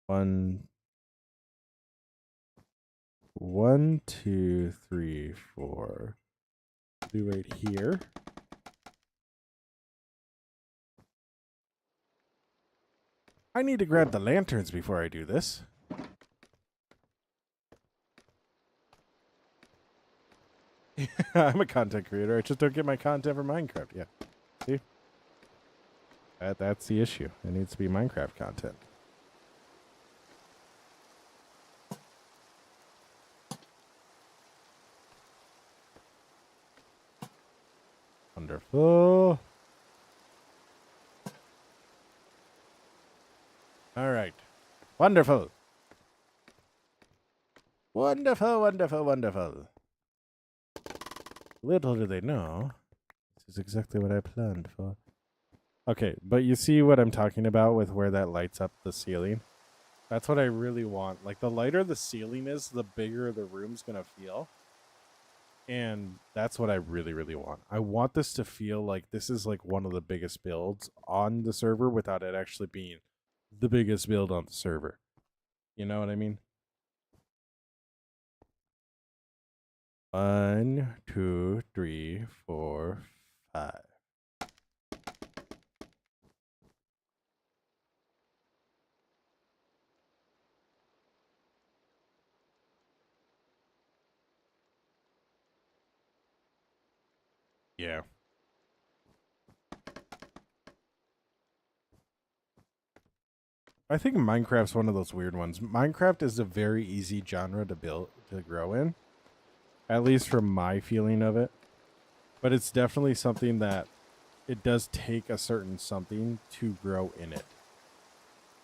1, 2, 3, 4. Do right here. I need to grab the lanterns before I do this. I'm a content creator. I just don't get my content from Minecraft. Yeah. See? That's the issue. It needs to be Minecraft content. Wonderful. All right. Wonderful. Wonderful, wonderful, wonderful. Little do they know, this is exactly what I planned for. Okay, but you see what I'm talking about with where that lights up the ceiling? That's what I really want. Like, the lighter the ceiling is, the bigger the room's going to feel. And that's what I really, really want. I want this to feel like this is like one of the biggest builds on the server without it actually being the biggest build on the server. You know what I mean? 1, 2, 3, 4, 5. Yeah. I think Minecraft's one of those weird ones. Minecraft is a very easy genre to grow in, at least from my feeling of it. But it's definitely something that it does take a certain something to grow in it,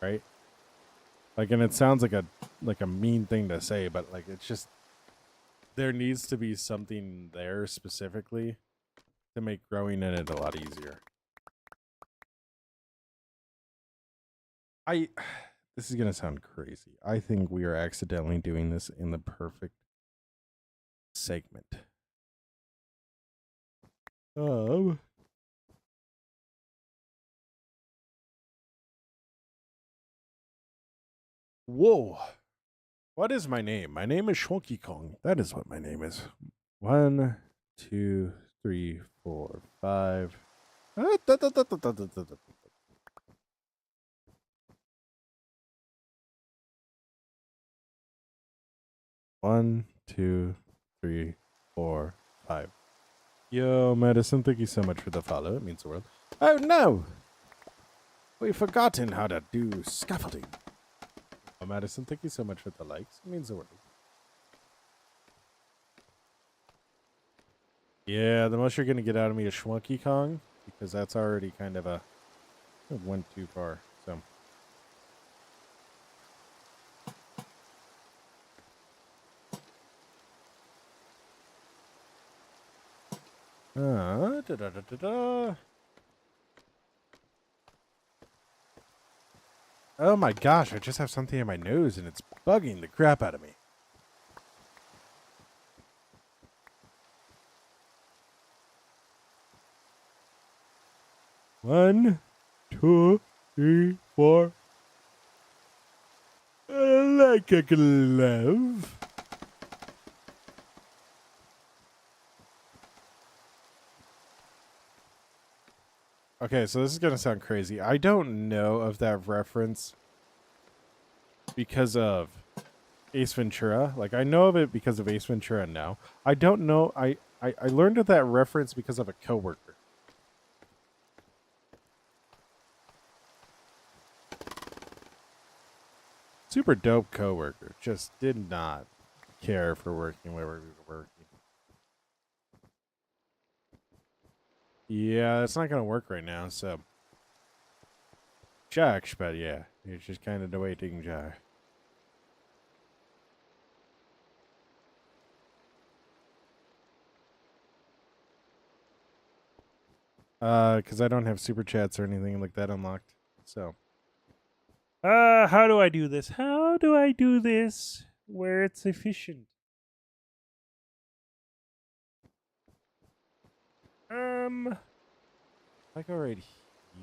right? Like, and it sounds like a mean thing to say, but like it's just there needs to be something there specifically to make growing in it a lot easier. This is going to sound crazy. I think we are accidentally doing this in the perfect segment. Whoa. What is my name? My name is Shonky Kong. That is what my name is. 1, 2, 3, 4, 5. 1, 2, 3, 4, 5. Yo, Madison, thank you so much for the follow. It means the world. Oh, no! We've forgotten how to do scaffolding. Oh, Madison, thank you so much for the likes. It means the world. Yeah, the most you're going to get out of me is Schwunky Kong, because that's already kind of a... It went too far, so... Oh my gosh, I just have something in my nose and it's bugging the crap out of me. One, 2, 3, 4. Like a glove. Okay, so this is going to sound crazy. I don't know of that reference because of Ace Ventura. Like, I know of it because of Ace Ventura now. I don't know. I learned of that reference because of a coworker. Super dope coworker. Just did not care for working where we were working. Yeah, it's not going to work right now, so... Shucks, but yeah, it's just kind of the way things are. Because I don't have super chats or anything like that unlocked, so... how do I do this? How do I do this where it's efficient? I go right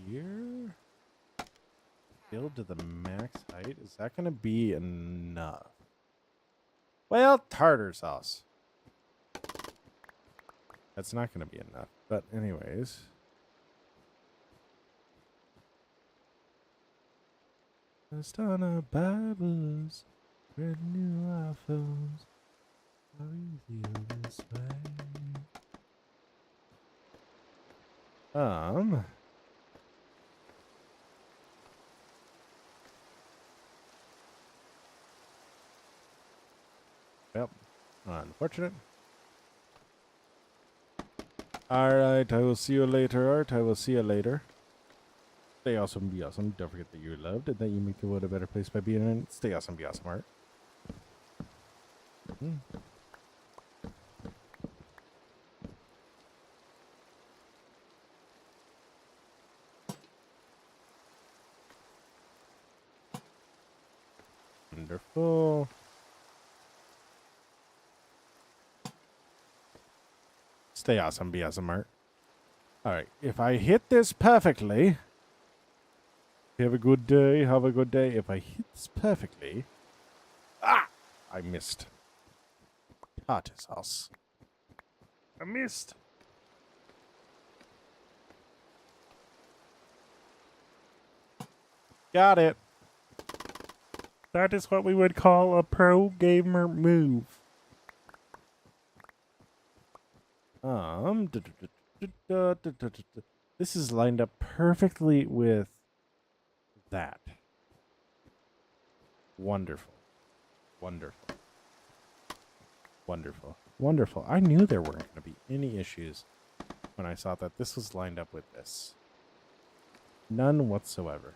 here, build to the max height. Is that gonna be enough? Well, tartar sauce. That's not gonna be enough. But anyways. Just on our Bibles, brand new iPhones. How easy this way. Well, unfortunate. Alright, I will see you later, Art. I will see you later. Stay awesome, be awesome. Don't forget that you're loved and that you make the world a better place by being in it. Stay awesome, be awesome, Art. Wonderful. Stay awesome, be awesome, Art. Alright, if I hit this perfectly, have a good day, have a good day. If I hit this perfectly... Ah! I missed. Tartar sauce. I missed. Got it. That is what we would call a pro gamer move. This is lined up perfectly with that. Wonderful. Wonderful. Wonderful. Wonderful. I knew there weren't going to be any issues when I saw that this was lined up with this. None whatsoever.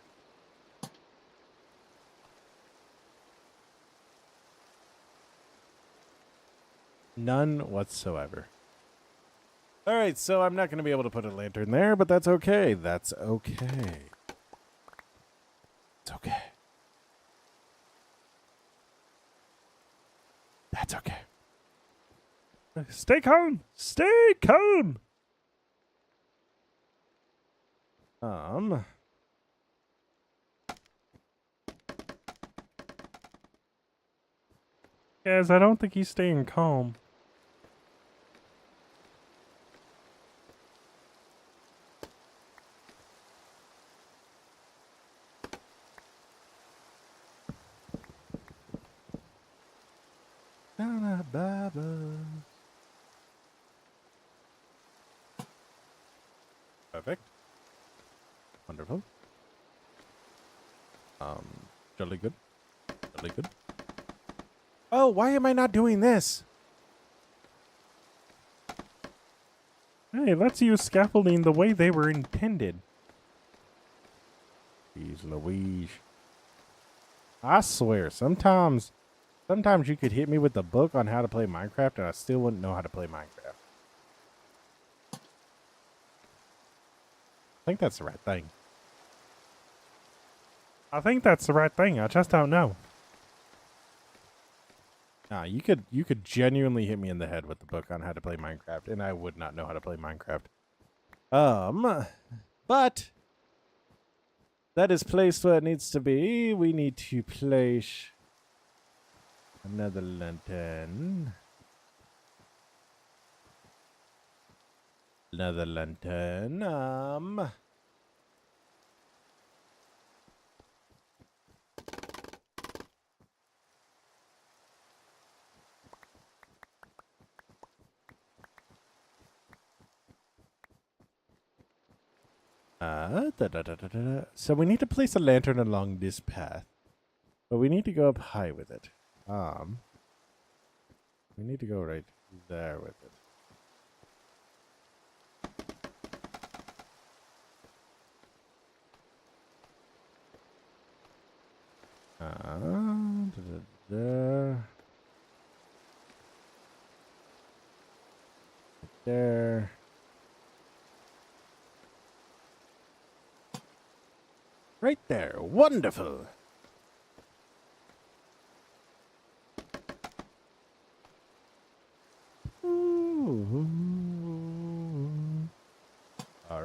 None whatsoever. Alright, so I'm not going to be able to put a lantern there, but that's okay. That's okay. It's okay. That's okay. Stay calm. Stay calm. Guys, I don't think he's staying calm. Perfect. Wonderful. Jolly good. Jolly good. Oh, why am I not doing this? Hey, let's use scaffolding the way they were intended. Jeez Louise. I swear, sometimes you could hit me with the book on how to play Minecraft and I still wouldn't know how to play Minecraft. I think that's the right thing. I think that's the right thing. I just don't know. Nah, you could genuinely hit me in the head with the book on how to play Minecraft, and I would not know how to play Minecraft. But that is placed where it needs to be. We need to place another lantern. Another lantern. So we need to place a lantern along this path, but we need to go up high with it. We need to go right there with it. There. Right there. Wonderful. Ooh.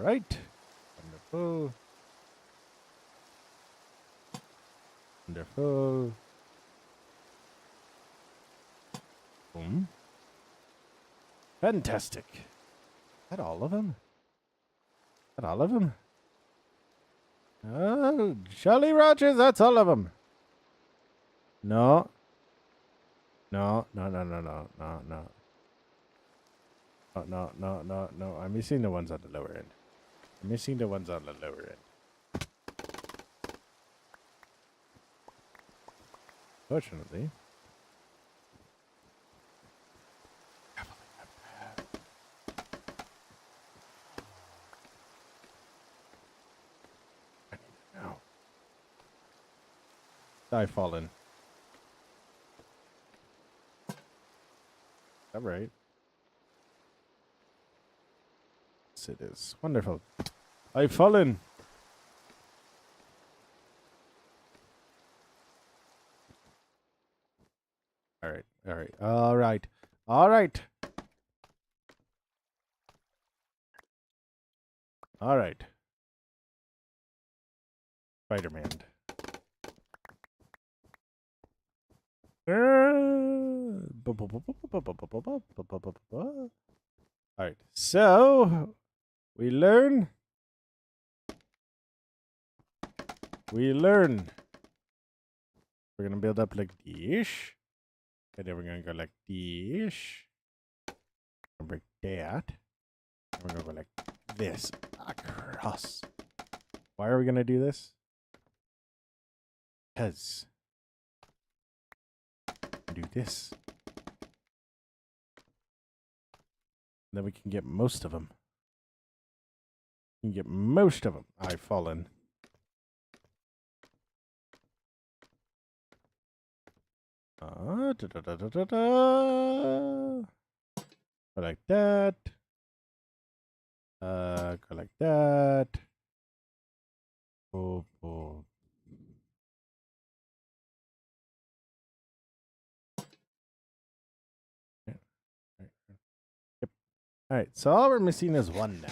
right. Wonderful. Wonderful. Boom. Fantastic. Is that all of them? Is that all of them? Oh, Jolly Rogers, that's all of them. No. No. No. I'm missing the ones on the lower end. Fortunately. Now. Die fallen. All right. Yes, it is. Wonderful. I've fallen. All right. Spider-Man. All right. So we learn. We're gonna build up like this. And then we're gonna go like this. Break that. And we're gonna go like this across. Why are we gonna do this? Because do this. Then we can get most of them. I've fallen. Go like that. Go like that. Oh. Yep. All right, so all we're missing is one now.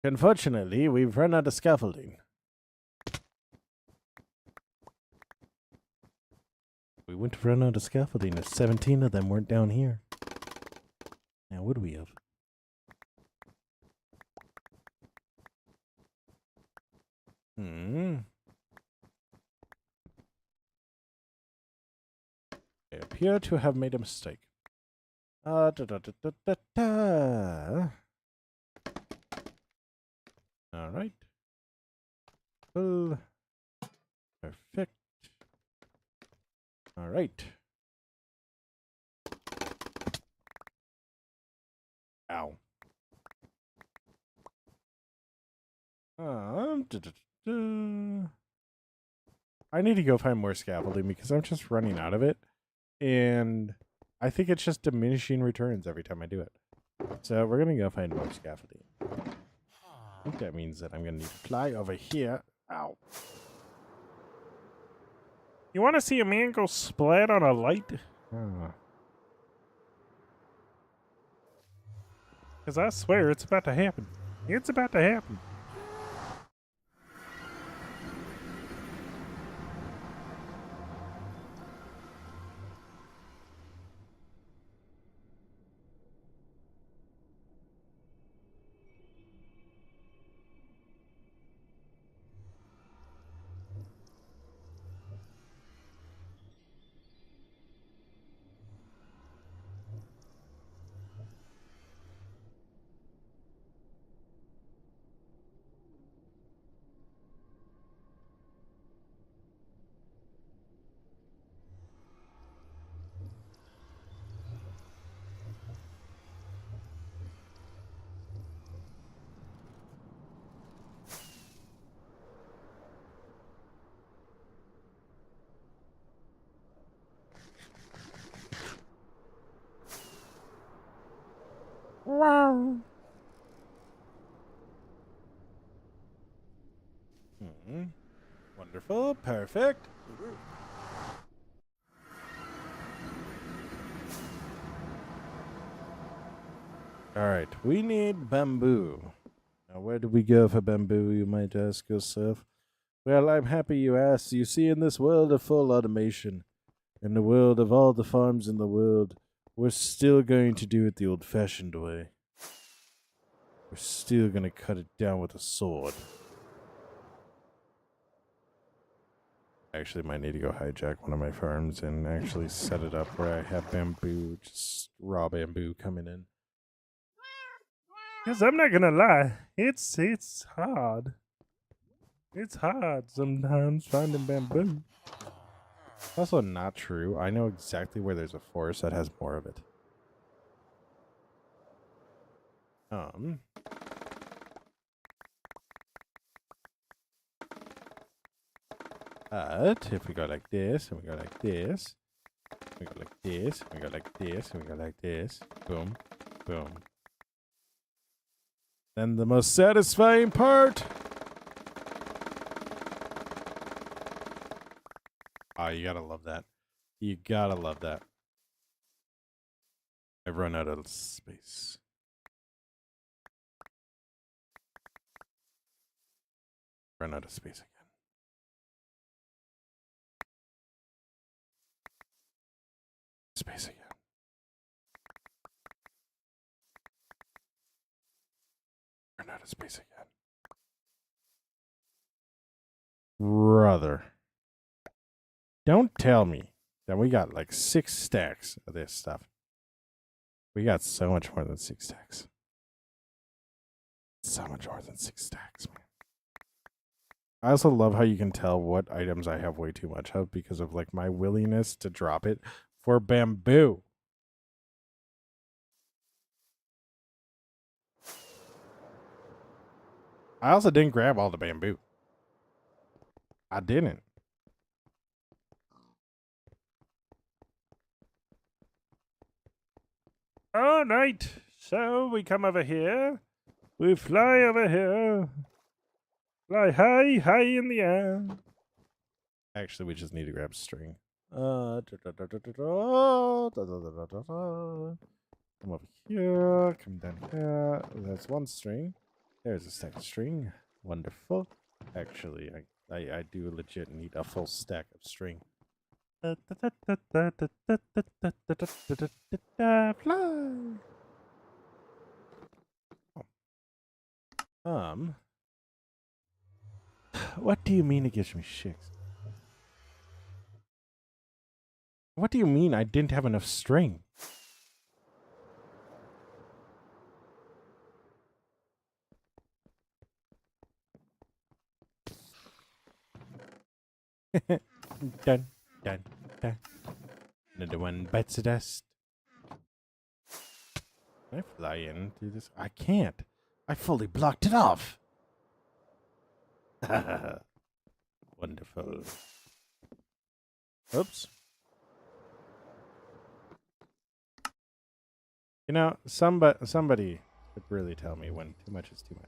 Unfortunately, we've run out of scaffolding. We wouldn't have run out of scaffolding if 17 of them weren't down here. Now, would we have? I appear to have made a mistake. All right. Perfect. All right. Ow. I need to go find more scaffolding because I'm just running out of it. And I think it's just diminishing returns every time I do it. So we're going to go find more scaffolding. I think that means that I'm going to need to fly over here. Ow. You want to see a man go splat on a light? Because I swear it's about to happen. It's about to happen. Wow. Wonderful. Perfect. All right. We need bamboo. Now, where do we go for bamboo, you might ask yourself? Well, I'm happy you asked. You see, in this world of full automation, in the world of all the farms in the world, we're still going to do it the old fashioned way. We're still going to cut it down with a sword. I actually might need to go hijack one of my farms and actually set it up where I have bamboo, just raw bamboo coming in. Because I'm not gonna lie, it's hard. It's hard sometimes finding bamboo. Also not true. I know exactly where there's a forest that has more of it. But if we go like this, and we go like this, we go like this, we go like this, and we go like this, boom, boom. Then the most satisfying part. Oh, you gotta love that. You gotta love that. I've run out of space. Run out of space again. Space again. Run out of space again. Brother. Don't tell me that we got like 6 stacks of this stuff. We got so much more than 6 stacks. So much more than 6 stacks, man. I also love how you can tell what items I have way too much of because of like my willingness to drop it for bamboo. I also didn't grab all the bamboo. I didn't. All right. So we come over here. We fly over here. Fly high, high in the air. Actually, we just need to grab string. Come over here. Come down here. That's 1 string. There's a stack of string. Wonderful. Actually, I do legit need a full stack of string. Fly. What do you mean it gives me shakes? What do you mean I didn't have enough string? Dun, dun, dun. Another one bites the dust. Can I fly in through this? I can't. I fully blocked it off. Wonderful. Oops. You know, somebody could really tell me when too much is too much.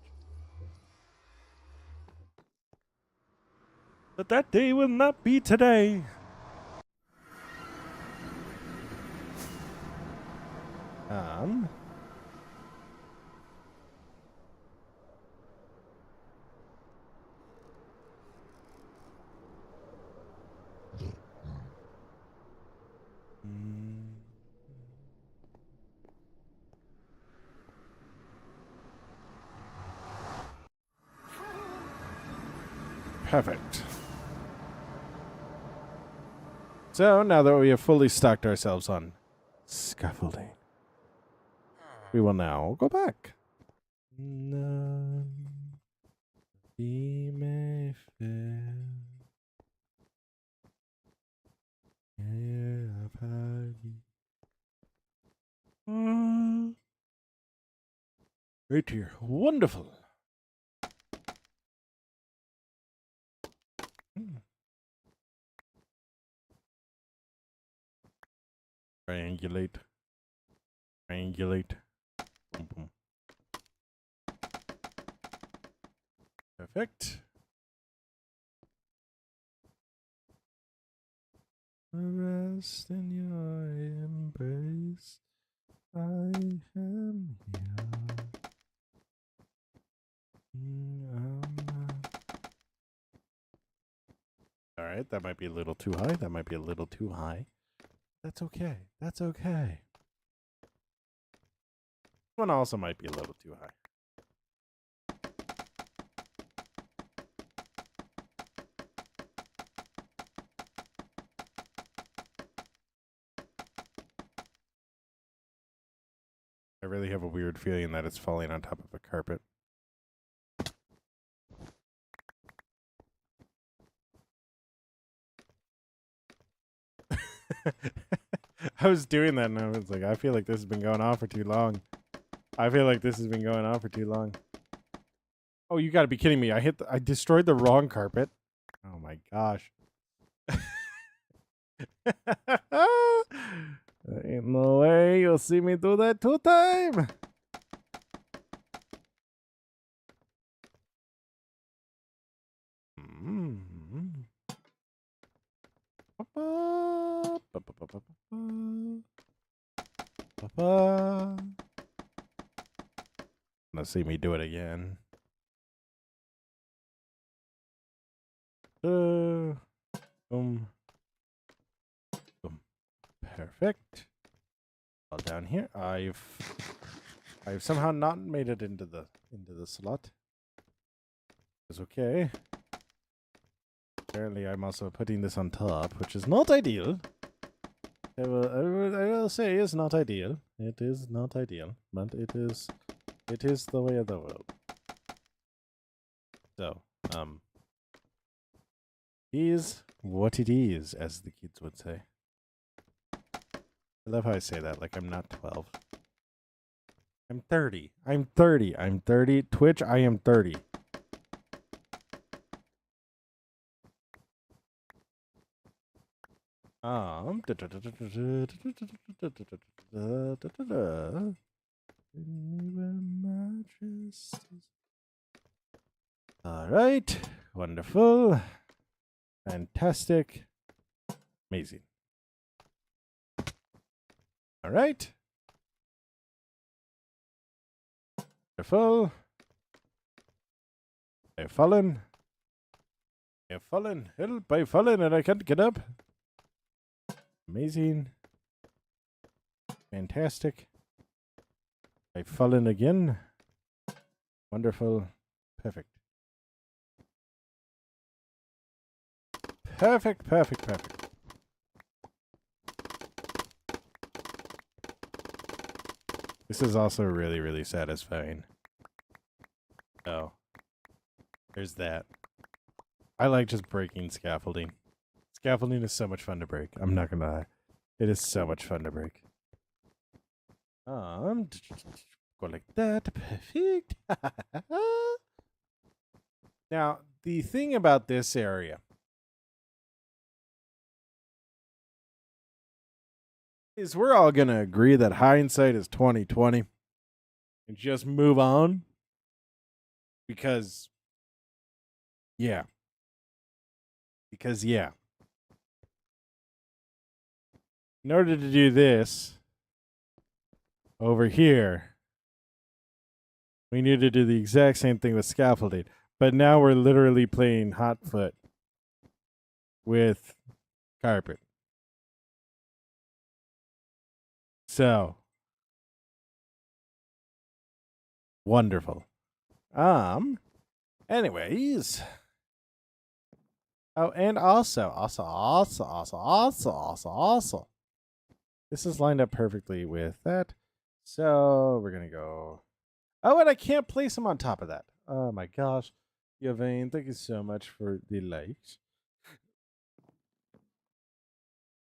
But that day will not be today. Perfect. So now that we have fully stocked ourselves on scaffolding, we will now go back. None be may fail. Right here. Wonderful. Triangulate. Triangulate. Boom, boom. Perfect. Rest in your embrace. I am here. That might be a little too high. That might be a little too high. That's okay. That's okay. This one also might be a little too high. I really have a weird feeling that it's falling on top of a carpet. I was doing that and I was like, I feel like this has been going on for too long. I feel like this has been going on for too long. Oh, you gotta be kidding me. I destroyed the wrong carpet. Oh my gosh. Ain't no way you'll see me do that 2 times. Let's see me do it again. Boom. Boom. Perfect. All down here. I've somehow not made it into the slot. It's okay. Apparently, I'm also putting this on top, which is not ideal. I will say it's not ideal. It is not ideal, but it is the way of the world. So, is what it is, as the kids would say. I love how I say that, like I'm not 12. I'm 30. I'm 30. I'm 30. Twitch, I am 30. All right. Wonderful. Fantastic. Amazing. All right. Wonderful. I've fallen. I've fallen. Help, I've fallen and I can't get up. Amazing. Fantastic. I've fallen again. Wonderful. Perfect. Perfect, perfect, perfect. This is also really, really satisfying. Oh. There's that. I like just breaking scaffolding. Scaffolding is so much fun to break. I'm not gonna lie. It is so much fun to break. Go like that. Perfect. Now, the thing about this area is we're all gonna agree that hindsight is 20/20 and just move on. Because yeah. In order to do this over here, we need to do the exact same thing with scaffolding. But now we're literally playing hot foot with carpet. So wonderful. Anyways. Oh, and also. This is lined up perfectly with that. So we're gonna go. Oh, and I can't place them on top of that. Oh my gosh. Yavain, thank you so much for the likes.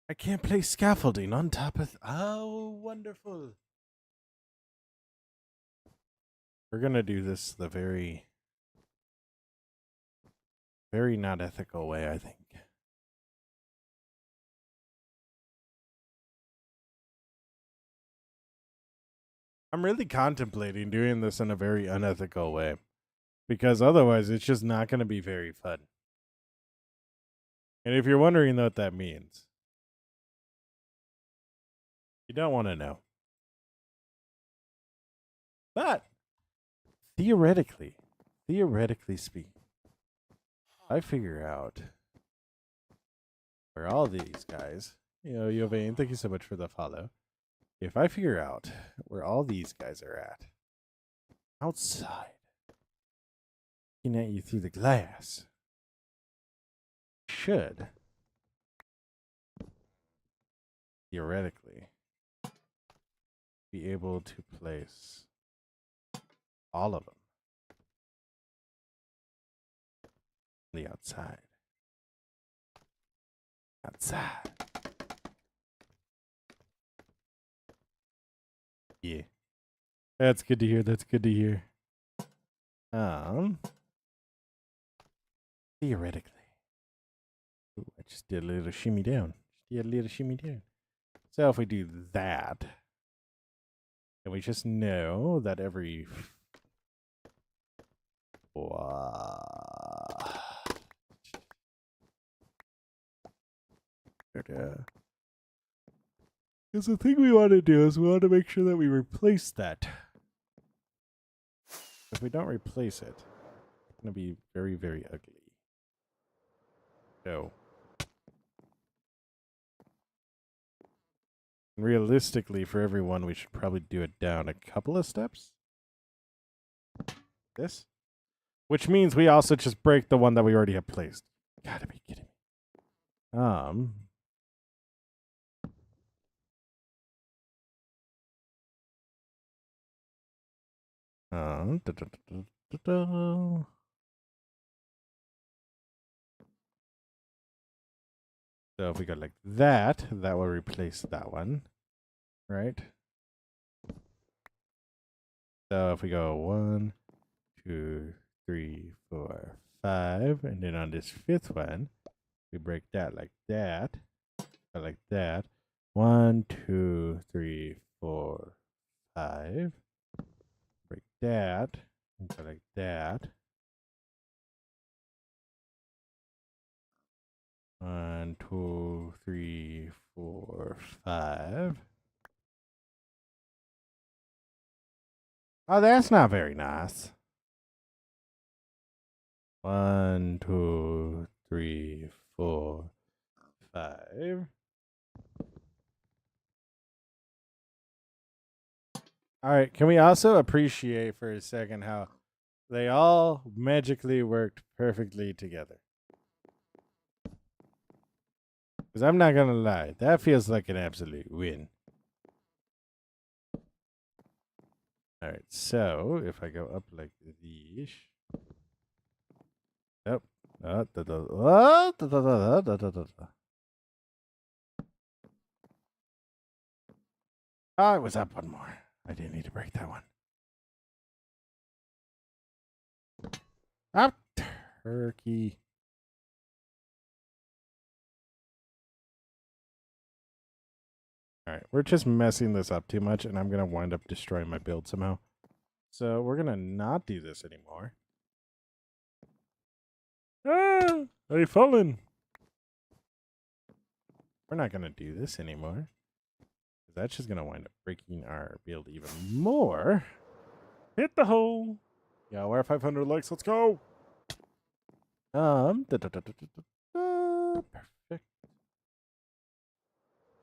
I can't place scaffolding on top of. Oh, wonderful. We're gonna do this the very, very not ethical way, I think. I'm really contemplating doing this in a very unethical way. Because otherwise, it's just not going to be very fun. And if you're wondering what that means, you don't want to know. But theoretically speaking, I figure out where all these guys, Yovane, thank you so much for the follow. If I figure out where all these guys are at, outside, looking at you through the glass, should theoretically be able to place all of them on the outside. Outside. Yeah. That's good to hear. That's good to hear. Theoretically. Ooh, I just did a little shimmy down. So if we do that, and we just know that every because the thing we want to do is we want to make sure that we replace that. If we don't replace it, it's going to be very, very ugly. So, realistically, for everyone, we should probably do it down a couple of steps. This. Which means we also just break the one that we already have placed. Gotta be kidding me. So if we go like that, that will replace that one, right? So if we go 1, 2, 3, 4, 5, and then on this fifth one, we break that like that, like that. 1, 2, 3, 4, 5. Break that, and go like that. 1, 2, 3, 4, 5. Oh, that's not very nice. 1, 2, 3, 4, 5. All right. Can we also appreciate for a second how they all magically worked perfectly together? Because I'm not going to lie, that feels like an absolute win. All right. So if I go up like this. Nope. Oh, it was up one more. I didn't need to break that one. Up, turkey. All right, we're just messing this up too much, and I'm going to wind up destroying my build somehow. So we're going to not do this anymore. Ah, I've fallen. We're not going to do this anymore. That's just going to wind up breaking our build even more. Hit the hole. Yeah, we're at 500 likes. Let's go. Perfect.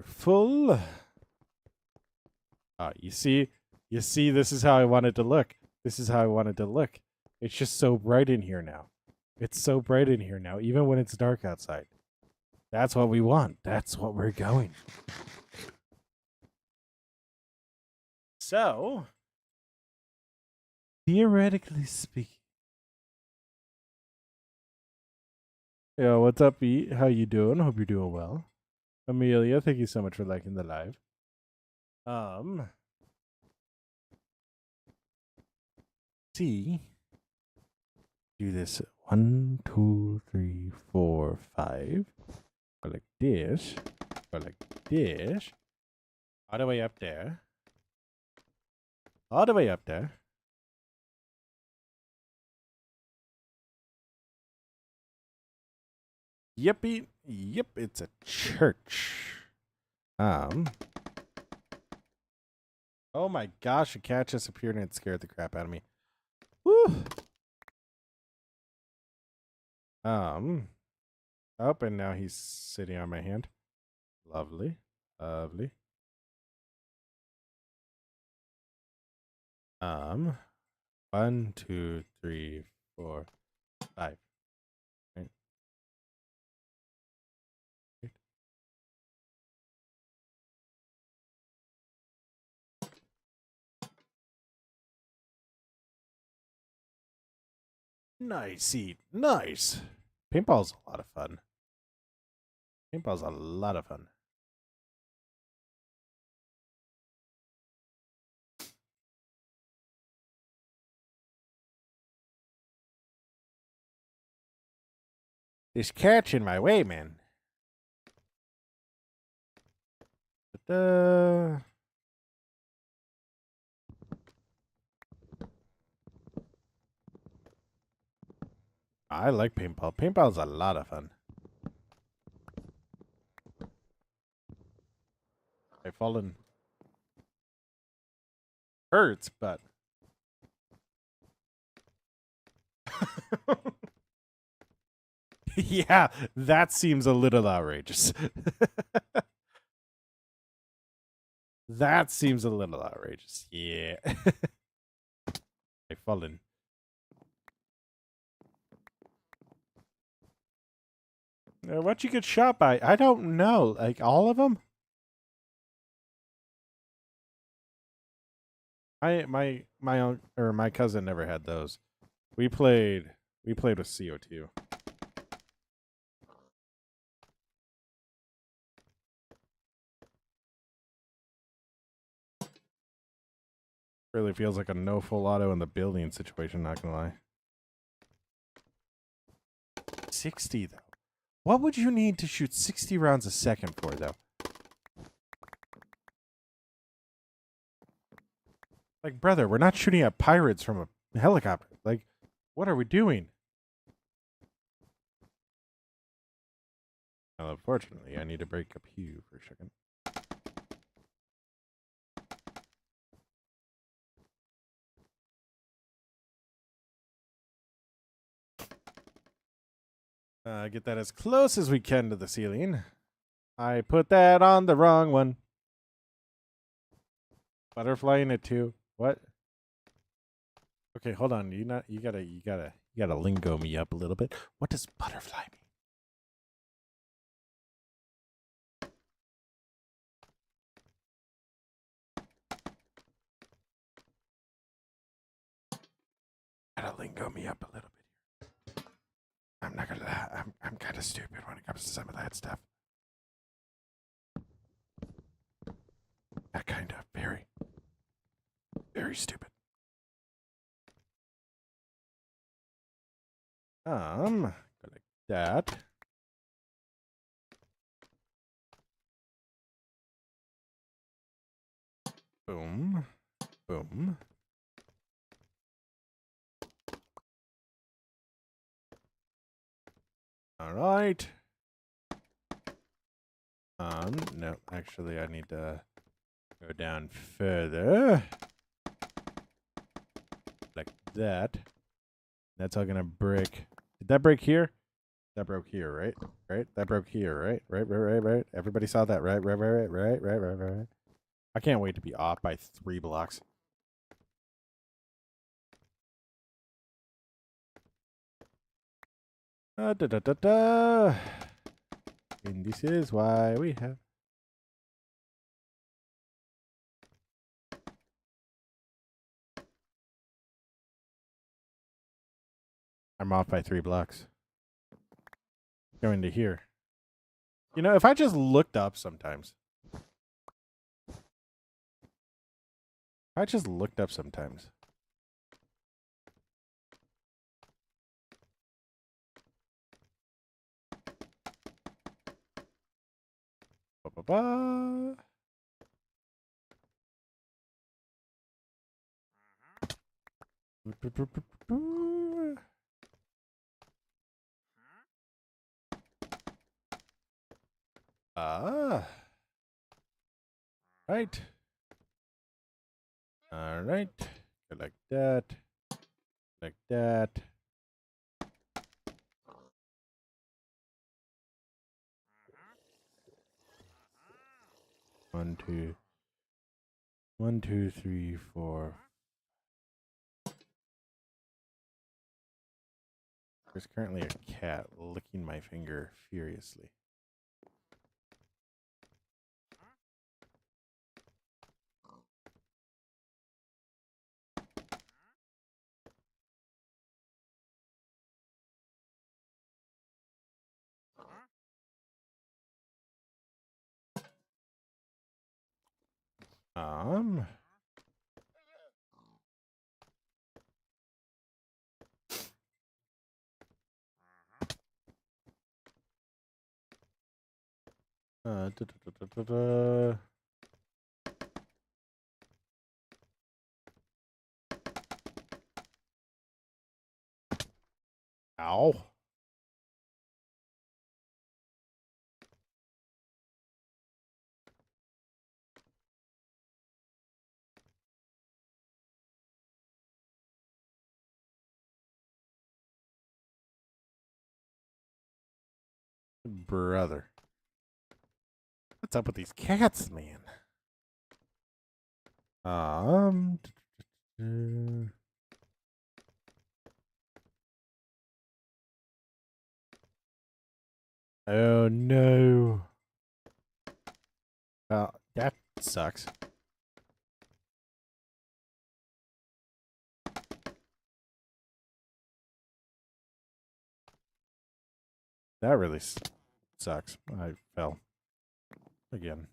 Full. You see, this is how I want it to look. This is how I want it to look. It's just so bright in here now. It's so bright in here now, even when it's dark outside. That's what we want. That's what we're going. So, theoretically speaking. Yo, what's up, E? How you doing? Hope you're doing well. Amelia, thank you so much for liking the live. See, do this 1, 2, 3, 4, 5. Go like this. Go like this. All the way up there. All the way up there. Yippee. Yep, it's a church. Oh my gosh, a cat just appeared and it scared the crap out of me. Woo. Oh, and now he's sitting on my hand. Lovely. Lovely. 1, 2, 3, 4, 5. Right. Nice eat. Nice. Paintball's a lot of fun. Paintball's a lot of fun. This catch in my way, man. Da-da. I like paintball. Paintball's a lot of fun. I've fallen. Hurts, but. Yeah, that seems a little outrageous. That seems a little outrageous. Yeah. I've fallen. What you get shot by? I don't know. Like all of them? My cousin never had those. We played with CO2. Really feels like a no full auto in the building situation, not gonna lie. 60 though. What would you need to shoot 60 rounds a second for though? Like, brother, we're not shooting at pirates from a helicopter. Like, what are we doing? Well, unfortunately, I need to break up Hugh for a second. Get that as close as we can to the ceiling. I put that on the wrong one. Butterfly in it too. What? Okay, hold on. You gotta lingo me up a little bit. What does butterfly mean? Gotta lingo me up a little bit. I'm not gonna lie. I'm kind of stupid when it comes to some of that stuff. That kind of very, very stupid. Like that. Boom, boom. All right. No, actually, I need to go down further. Like that. That's all gonna break. Did that break here? That broke here, right? Right? That broke here, right? Right. Everybody saw that, right? Right. I can't wait to be off by 3 blocks. Da da da da. And this is why we have. I'm off by 3 blocks. Going to here. You know, if I just looked up sometimes. I just looked up sometimes. Ba-ba-ba. Right. All right. Like that. Like that. 1, 2, 1, 2, 3, 4. There's currently a cat licking my finger furiously. Um. Da, da, da, da, da. Ow. Brother. What's up with these cats, man? Oh no. That sucks. That really sucks. I fell again.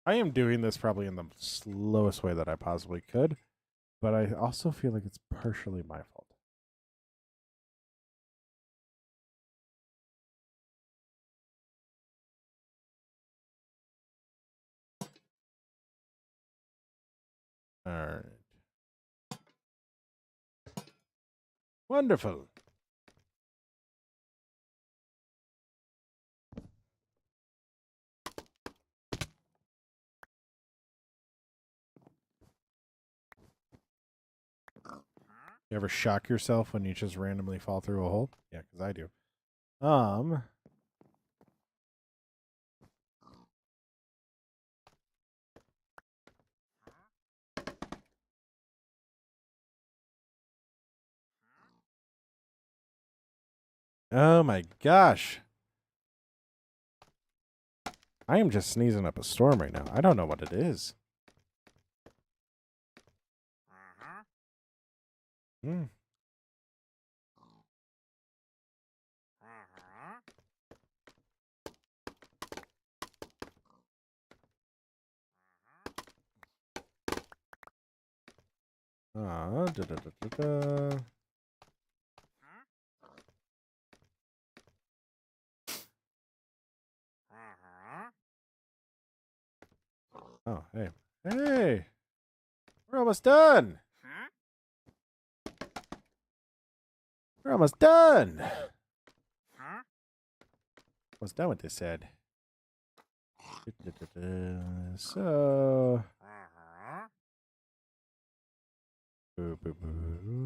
I am doing this probably in the slowest way that I possibly could, but I also feel like it's partially my fault. All right. Wonderful. You ever shock yourself when you just randomly fall through a hole? Yeah, because I do. Oh my gosh. I am just sneezing up a storm right now. I don't know what it is. Hmm. Da, da, da, da, da. Oh, hey. Hey! We're almost done! We're almost done! Almost done with this ad. So... Boo, boo, boo.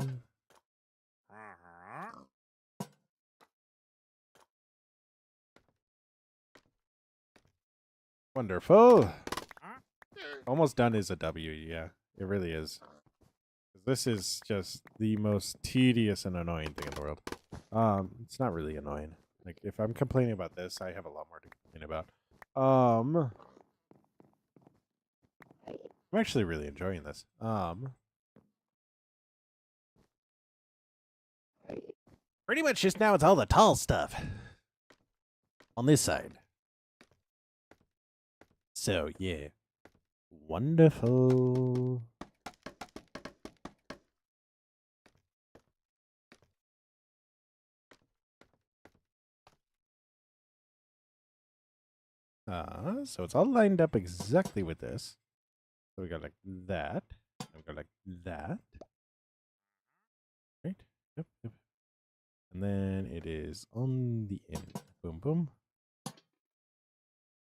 Wonderful. Almost done is a W, yeah. It really is. This is just the most tedious and annoying thing in the world. It's not really annoying. Like, if I'm complaining about this, I have a lot more to complain about. I'm actually really enjoying this. Pretty much just now it's all the tall stuff on this side. So, yeah. Wonderful. So it's all lined up exactly with this. So we got like that. We got like that. Right? Yep, yep. And then it is on the end. Boom, boom.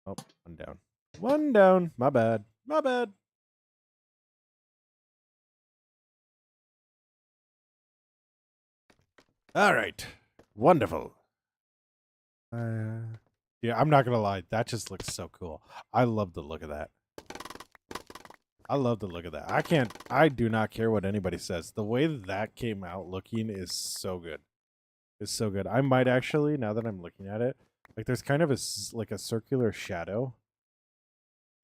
Oh, one down. One down. My bad. My bad. All right. Wonderful. Yeah, I'm not gonna lie. That just looks so cool. I love the look of that. I love the look of that. I do not care what anybody says. The way that came out looking is so good. It's so good. I might actually, now that I'm looking at it, like there's kind of like a circular shadow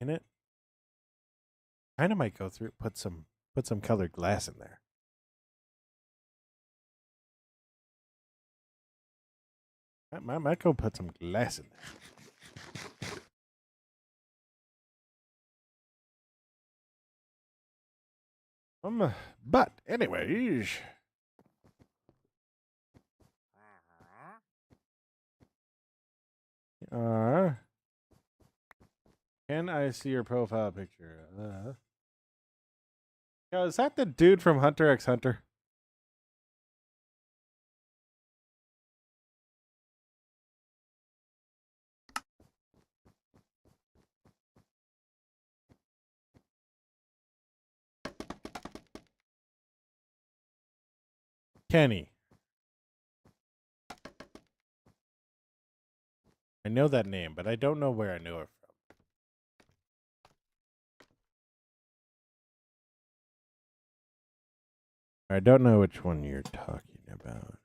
in it. Kind of might go through, put some colored glass in there. I might go put some glass in there. But anyways, can I see your profile picture? Yo, is that the dude from Hunter x Hunter? Kenny. I know that name, but I don't know where I knew it from. I don't know which one you're talking about.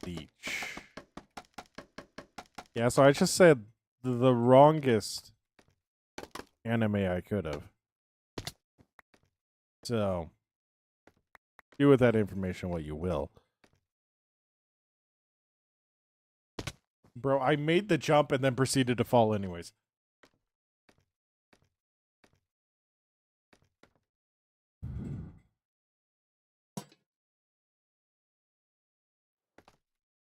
Bleach. Yeah, so I just said the wrongest anime I could have. So, do with that information what you will. Bro, I made the jump and then proceeded to fall anyways.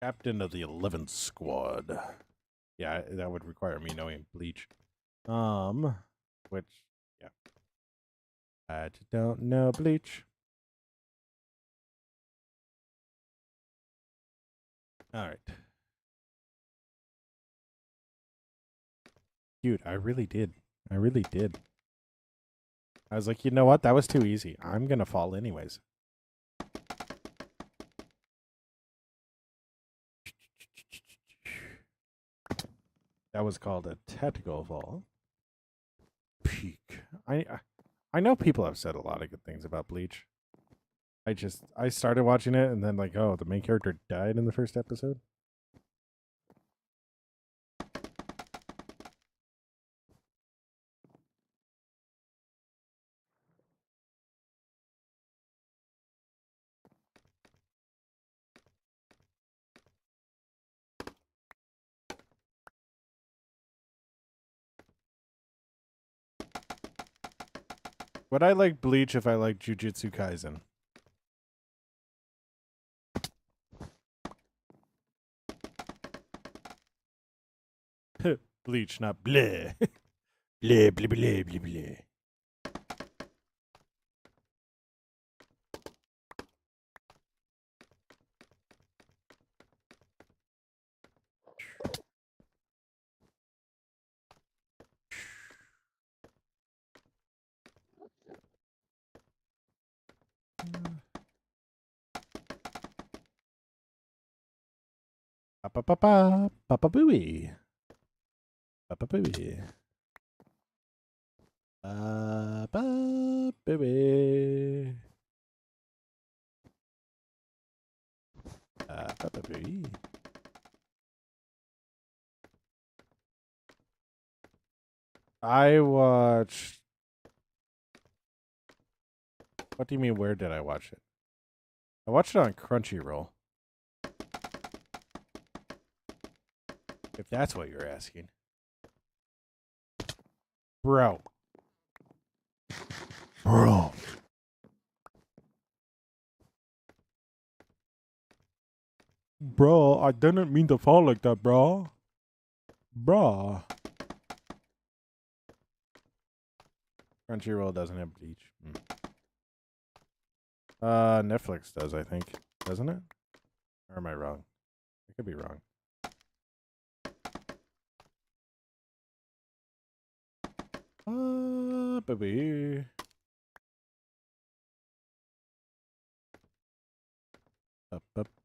Captain of the 11th Squad. Yeah, that would require me knowing Bleach. Which, yeah. I don't know Bleach. All right. Dude, I really did. I really did. I was like, you know what? That was too easy. I'm going to fall anyways. That was called a tactical fall. Peak. I know people have said a lot of good things about Bleach. I started watching it and then like, oh, the main character died in the first episode. Would I like Bleach if I like Jujutsu Kaisen? Bleach, not bleh. Bleh, bleh, bleh, bleh, bleh. Papa papa papa booey. Papa booey. Papa booey. Papa booey. I watched. What do you mean? Where did I watch it? I watched it on Crunchyroll. If that's what you're asking, bro. Bro, I didn't mean to fall like that, bro. Bro. Crunchyroll doesn't have Bleach. Netflix does, I think. Doesn't it? Or am I wrong? I could be wrong. Baby.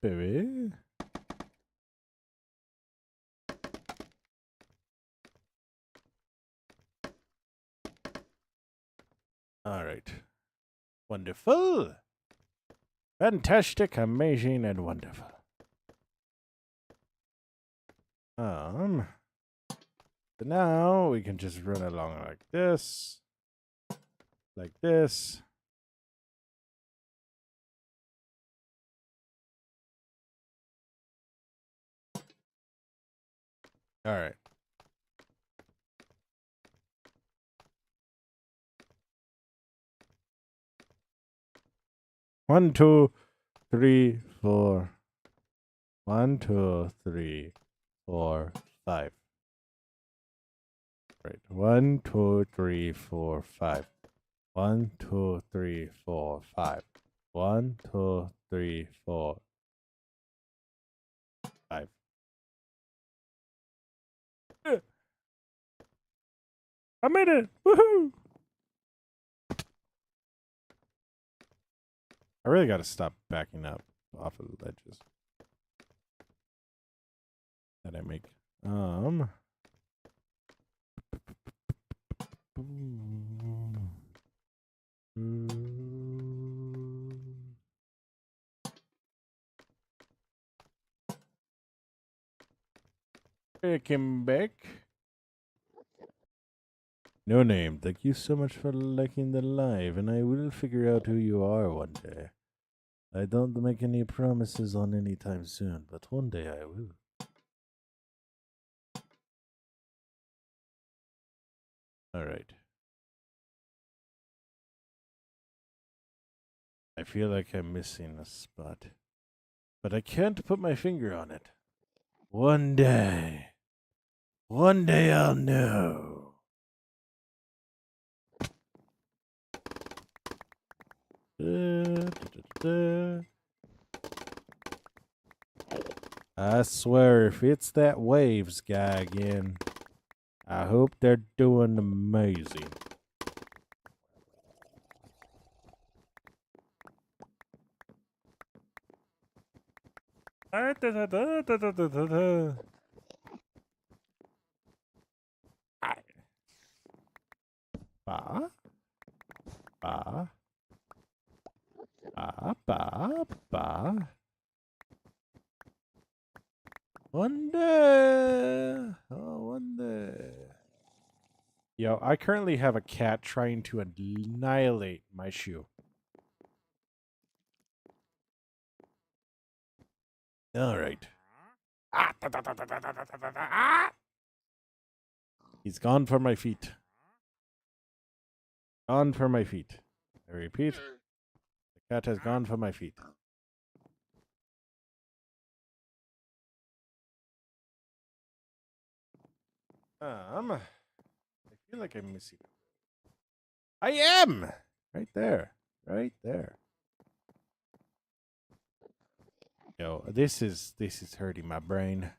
Baby. All right. Wonderful. Fantastic, amazing, and wonderful. So now we can just run along like this. Like this. All right. One, two, three, four. 1, 2, 3, 4, 5. Right. 1, 2, 3, 4, 5. 1, 2, 3, 4, 5. 1, 2, 3, 4, 5. I made it! Woohoo! I really got to stop backing up off of the ledges that I make. Welcome back. No name, thank you so much for liking the live, and I will figure out who you are one day. I don't make any promises on any time soon, but one day I will. All right. I feel like I'm missing a spot, but I can't put my finger on it. One day I'll know. I swear, if it's that waves guy again, I hope they're doing amazing. Ba, ba, ba, ba, ba. One day. Oh, one day. Yo, I currently have a cat trying to annihilate my shoe. All right. He's gone for my feet. Gone for my feet. I repeat, the cat has gone for my feet. I feel like I'm missing. I am right there, right there. Yo, this is hurting my brain.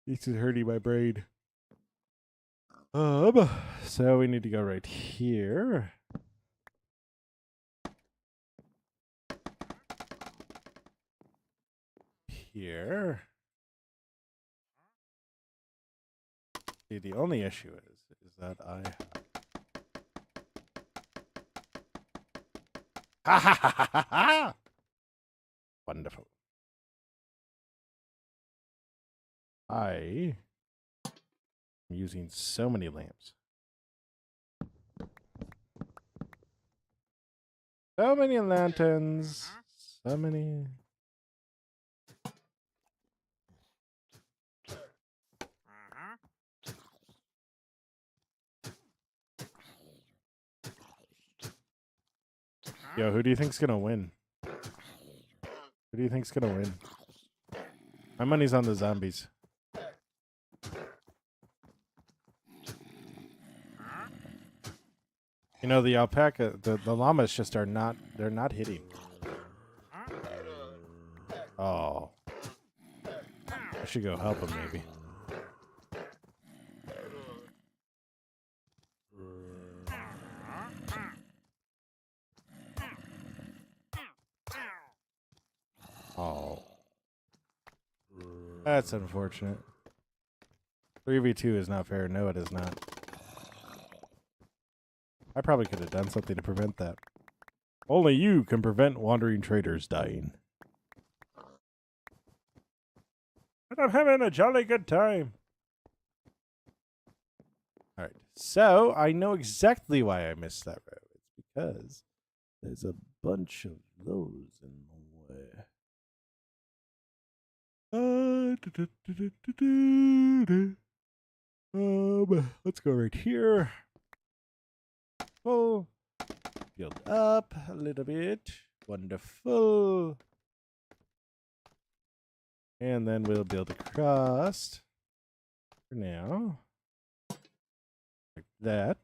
This is hurting my brain. So we need to go right here. Here. See, the only issue is that I ha ha ha ha ha ha. Wonderful. I am using so many lamps. So many lanterns. So many. Yo, who do you think's gonna win? Who do you think's gonna win? My money's on the zombies. You know, the alpaca, the llamas just are not, they're not hitting. Oh. I should go help them maybe. Oh. That's unfortunate. 3v2 is not fair. No, it is not. I probably could have done something to prevent that. Only you can prevent wandering traders dying. And I'm having a jolly good time. All right. So I know exactly why I missed that road. It's because there's a bunch of those in the way. Let's go right here. Oh, build up a little bit. Wonderful. And then we'll build across for now. Like that.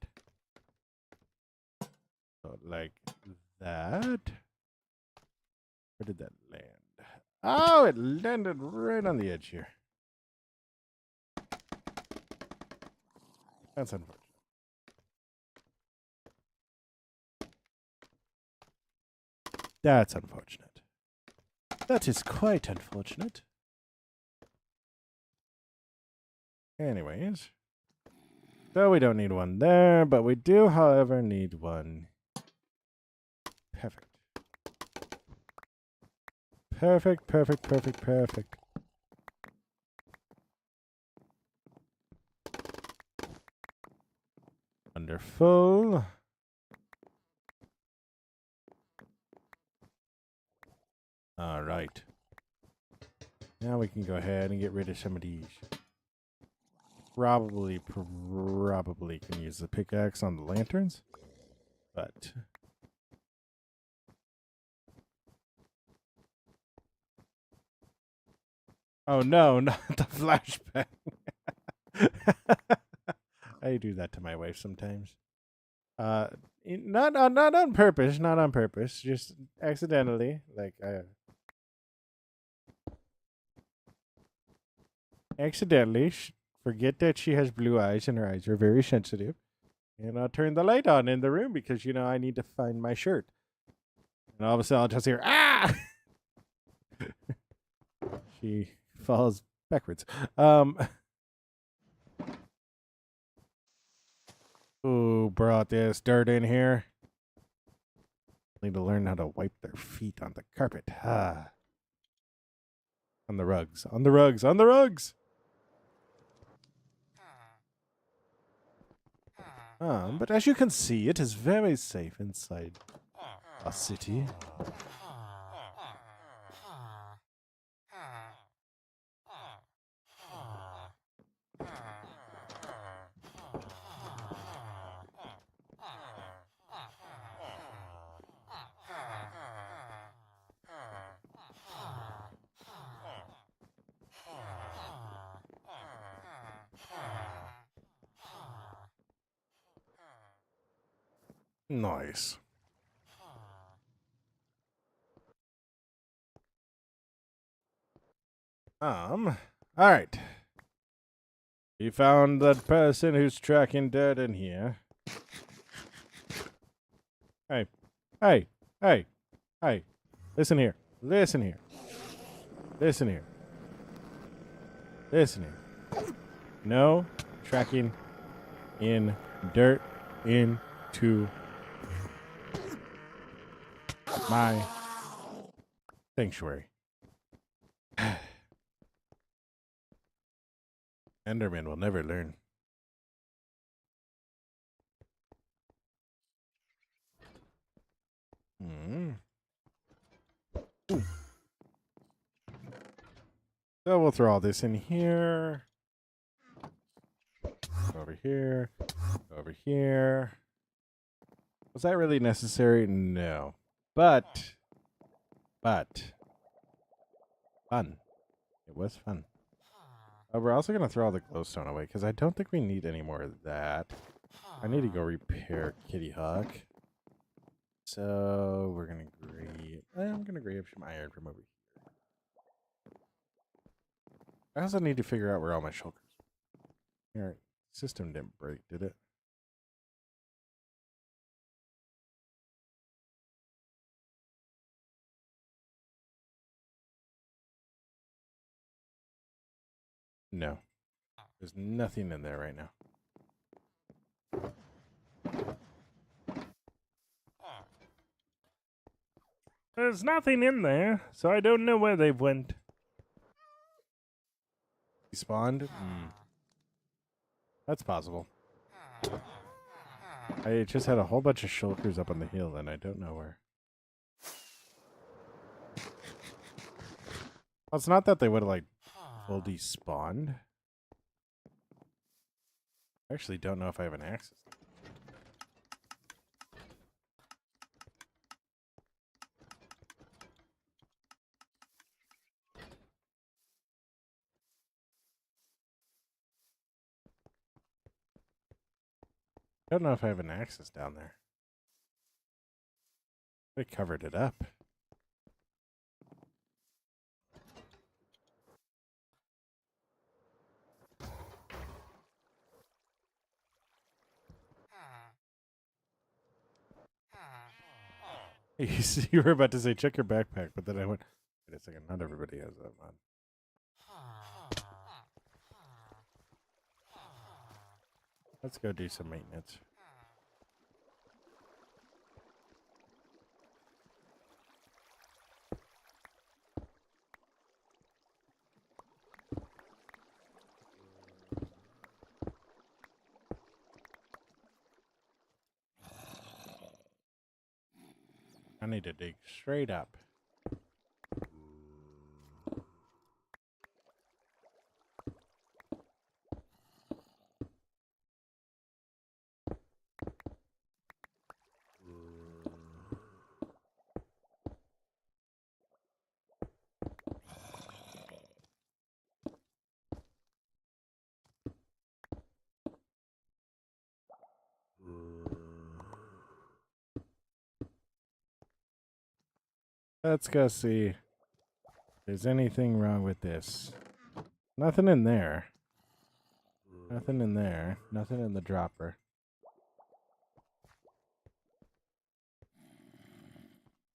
So like that. Where did that land? Oh, it landed right on the edge here. That's unfortunate. That's unfortunate. That is quite unfortunate. Anyways. So we don't need one there, but we do, however, need one. Perfect. Perfect, perfect, perfect, perfect. Wonderful. All right. Now we can go ahead and get rid of some of these. Probably can use the pickaxe on the lanterns, but oh no, not the flashbang. I do that to my wife sometimes. Not on purpose, not on purpose, just accidentally. Like I accidentally forget that she has blue eyes and her eyes are very sensitive. And I'll turn the light on in the room because, you know, I need to find my shirt. And all of a sudden I'll just hear, ah! She falls backwards. Who brought this dirt in here? Need to learn how to wipe their feet on the carpet. Ah. On the rugs. On the rugs. On the rugs! But as you can see, it is very safe inside a city. Nice. All right. We found that person who's tracking dirt in here. Hey, hey, hey, hey. Listen here. Listen here. Listen here. Listen here. No tracking in dirt into my sanctuary. Enderman will never learn. Ooh. So we'll throw all this in here. Over here. Over here. Was that really necessary? No. But fun. It was fun. We're also going to throw all the glowstone away because I don't think we need any more of that. I need to go repair Kitty Hawk. So we're going to grab... I'm going to grab some iron from over here. I also need to figure out where all my shulkers are. Alright. System didn't break, did it? No. There's nothing in there right now. There's nothing in there, so I don't know where they went. He spawned? That's possible. I just had a whole bunch of shulkers up on the hill, and I don't know where. Well, it's not that they would have, like, full despawned. I actually don't know if I have an access. I don't know if I have an access down there. They covered it up. You were about to say check your backpack, but then I went, wait a second, not everybody has that mod. Let's go do some maintenance. I need to dig straight up. Let's go see if there's anything wrong with this. Nothing in there. Nothing in there. Nothing in the dropper.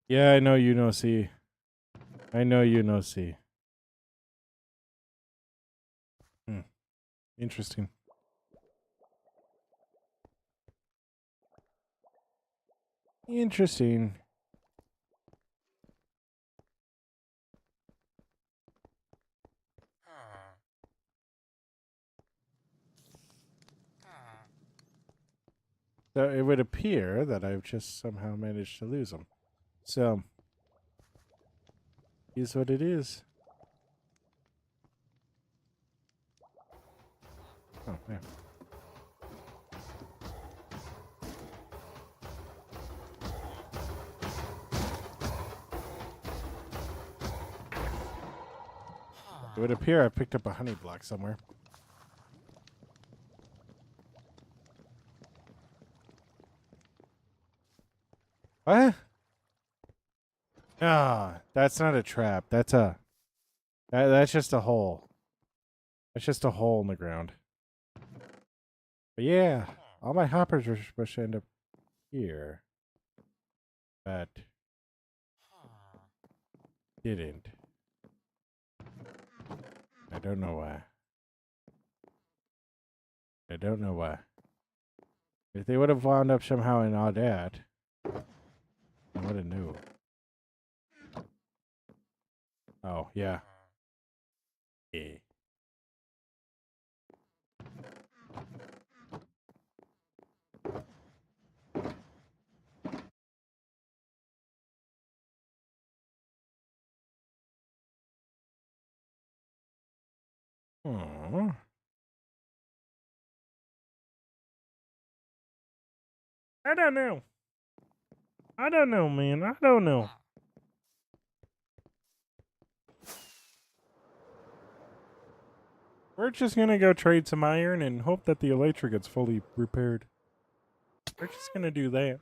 Yeah, I know you know C. I know you know C. Interesting. Interesting. So it would appear that I've just somehow managed to lose them. So, is what it is. Oh, yeah. It would appear I picked up a honey block somewhere. What? Ah, that's not a trap. That's just a hole. That's just a hole in the ground. But yeah, all my hoppers were supposed to end up here. But didn't. I don't know why. I don't know why. If they would have wound up somehow in Audette, I would have knew. Oh, yeah. Yeah. Aww. I don't know. I don't know, man. I don't know. We're just gonna go trade some iron and hope that the elytra gets fully repaired. We're just gonna do that.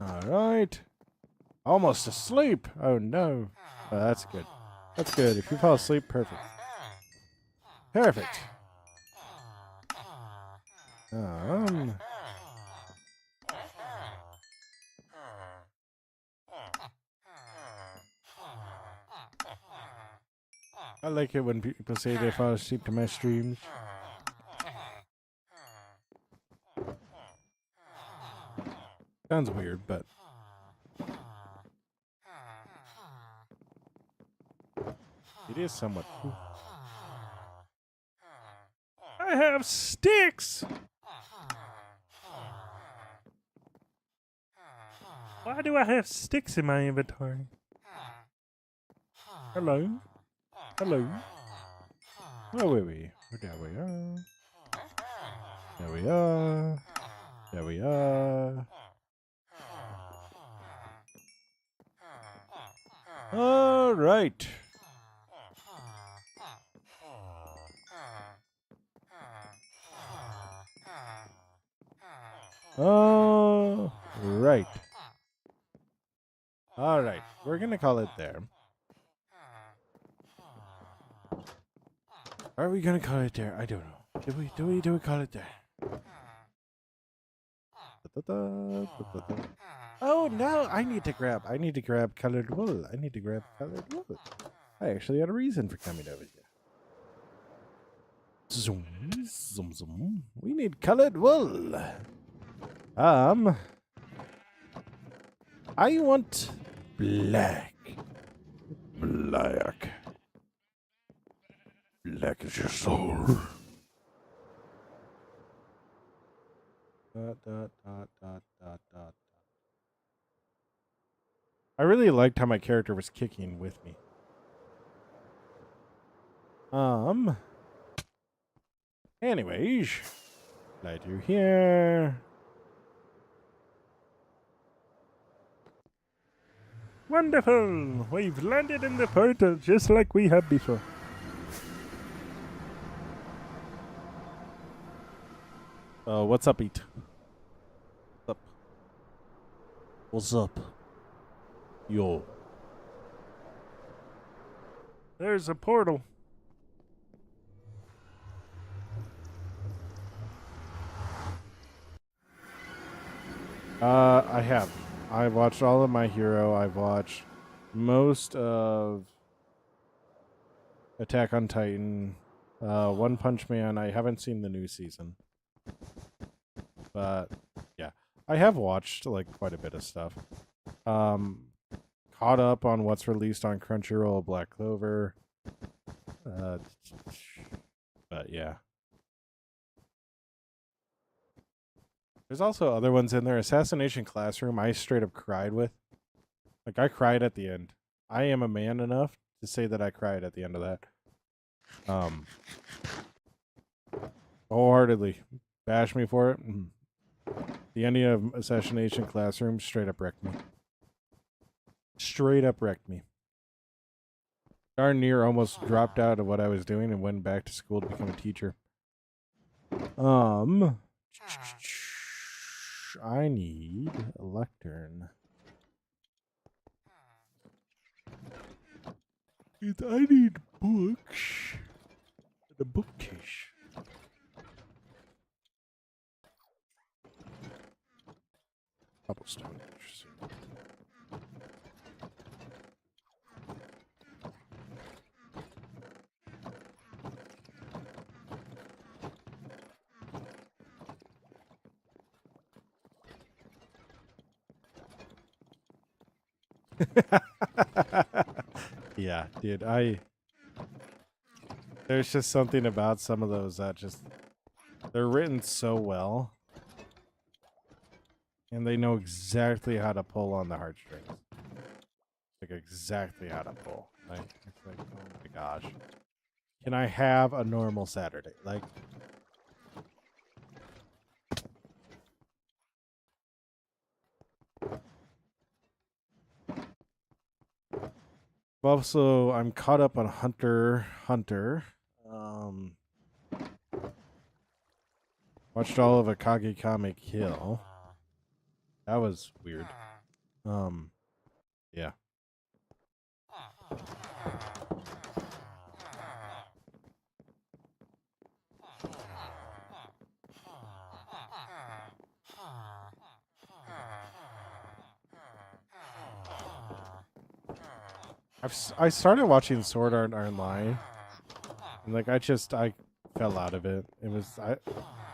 All right. Almost asleep. Oh no. Oh, that's good. That's good. If you fall asleep, perfect. Perfect. Um. I like it when people say they fall asleep to my streams. Sounds weird, but it is somewhat cool. I have sticks! Why do I have sticks in my inventory? Hello? Hello? Where were we? There we are. There we are. There we are. All right. All right. All right. We're going to call it there. Are we going to call it there? I don't know. Do we call it there? Oh no, I need to grab colored wool. I actually had a reason for coming over here. Zoom, zoom, zoom. We need colored wool. I want black. Black. Black is your soul. I really liked how my character was kicking with me. Anyways, light you here. Wonderful! We've landed in the portal just like we have before. What's up, Eat? What's up? What's up? Yo. There's a portal. I have. I've watched all of My Hero. I've watched most of Attack on Titan. One Punch Man. I haven't seen the new season. But yeah, I have watched like quite a bit of stuff. Caught up on what's released on Crunchyroll, Black Clover. But yeah. There's also other ones in there. Assassination Classroom, I straight up cried with. Like, I cried at the end. I am a man enough to say that I cried at the end of that. Wholeheartedly. Bash me for it. The ending of Assassination Classroom straight up wrecked me. Straight up wrecked me. Darn near almost dropped out of what I was doing and went back to school to become a teacher. I need a lectern. I need books. The bookcase. Cobblestone. Interesting. Yeah, dude, there's just something about some of those that just, they're written so well. And they know exactly how to pull on the heartstrings. Like, exactly how to pull. Like, it's like, oh my gosh. Can I have a normal Saturday? Like, also, I'm caught up on Hunter. Watched all of Akage Kame Kill. That was weird. Yeah. I started watching Sword Art Online, and like I fell out of it. I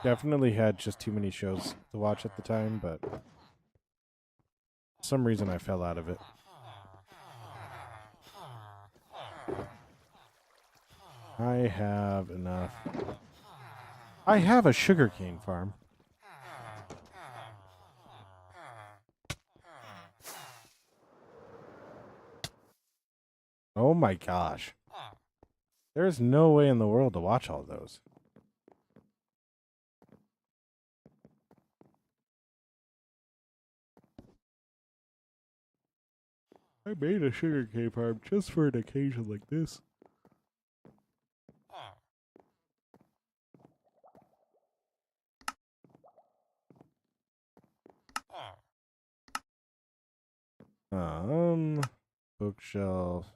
definitely had just too many shows to watch at the time, but for some reason I fell out of it. I have enough. I have a sugarcane farm. Oh my gosh. There's no way in the world to watch all those. I made a sugarcane farm just for an occasion like this. Bookshelf.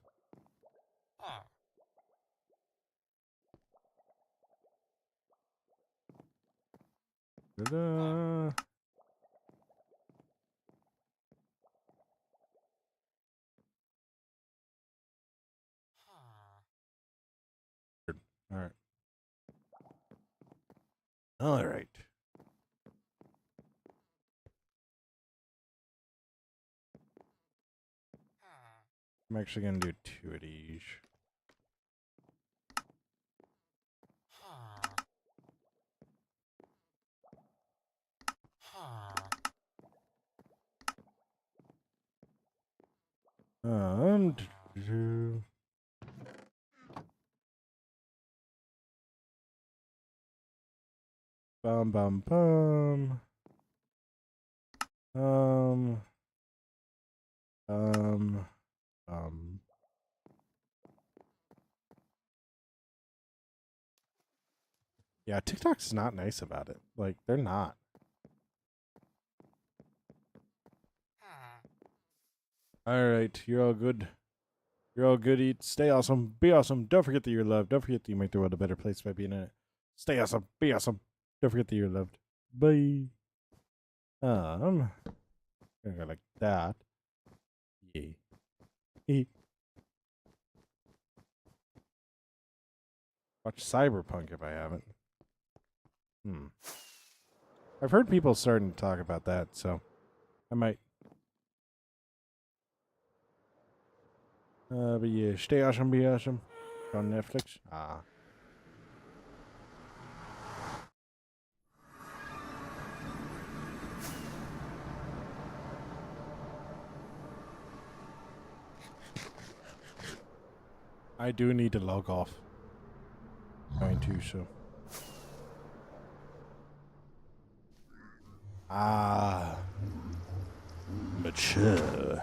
Ta-da. All right. All right. I'm actually going to do 2 of each. Do- Bum bum bum. Um. Um. Um. Yeah, TikTok's not nice about it. Like they're not. All right, you're all good. You're all good. Eat. Stay awesome. Be awesome. Don't forget that you're loved. Don't forget that you make the world a better place by being in it. Stay awesome. Be awesome. Don't forget that you're loved. Bye. Gonna go like that. Yeah. Watch Cyberpunk if I haven't. I've heard people starting to talk about that, so I might. But yeah, stay awesome, be awesome. On Netflix. I do need to log off. I'm going to, so. Mature.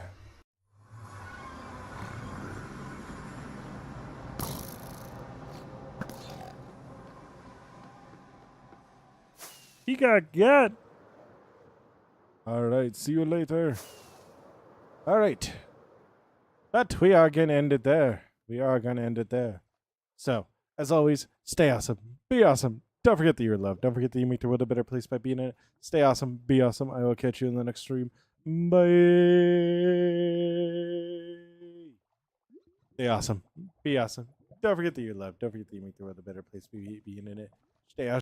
He got get. All right, see you later. All right. But we are going to end it there. So, as always, stay awesome. Be awesome. Don't forget that you're loved. Don't forget that you make the world a better place by being in it. Stay awesome. Be awesome. I will catch you in the next stream. Bye. Stay awesome. Be awesome. Don't forget that you're loved. Don't forget that you make the world a better place by being in it. Stay awesome.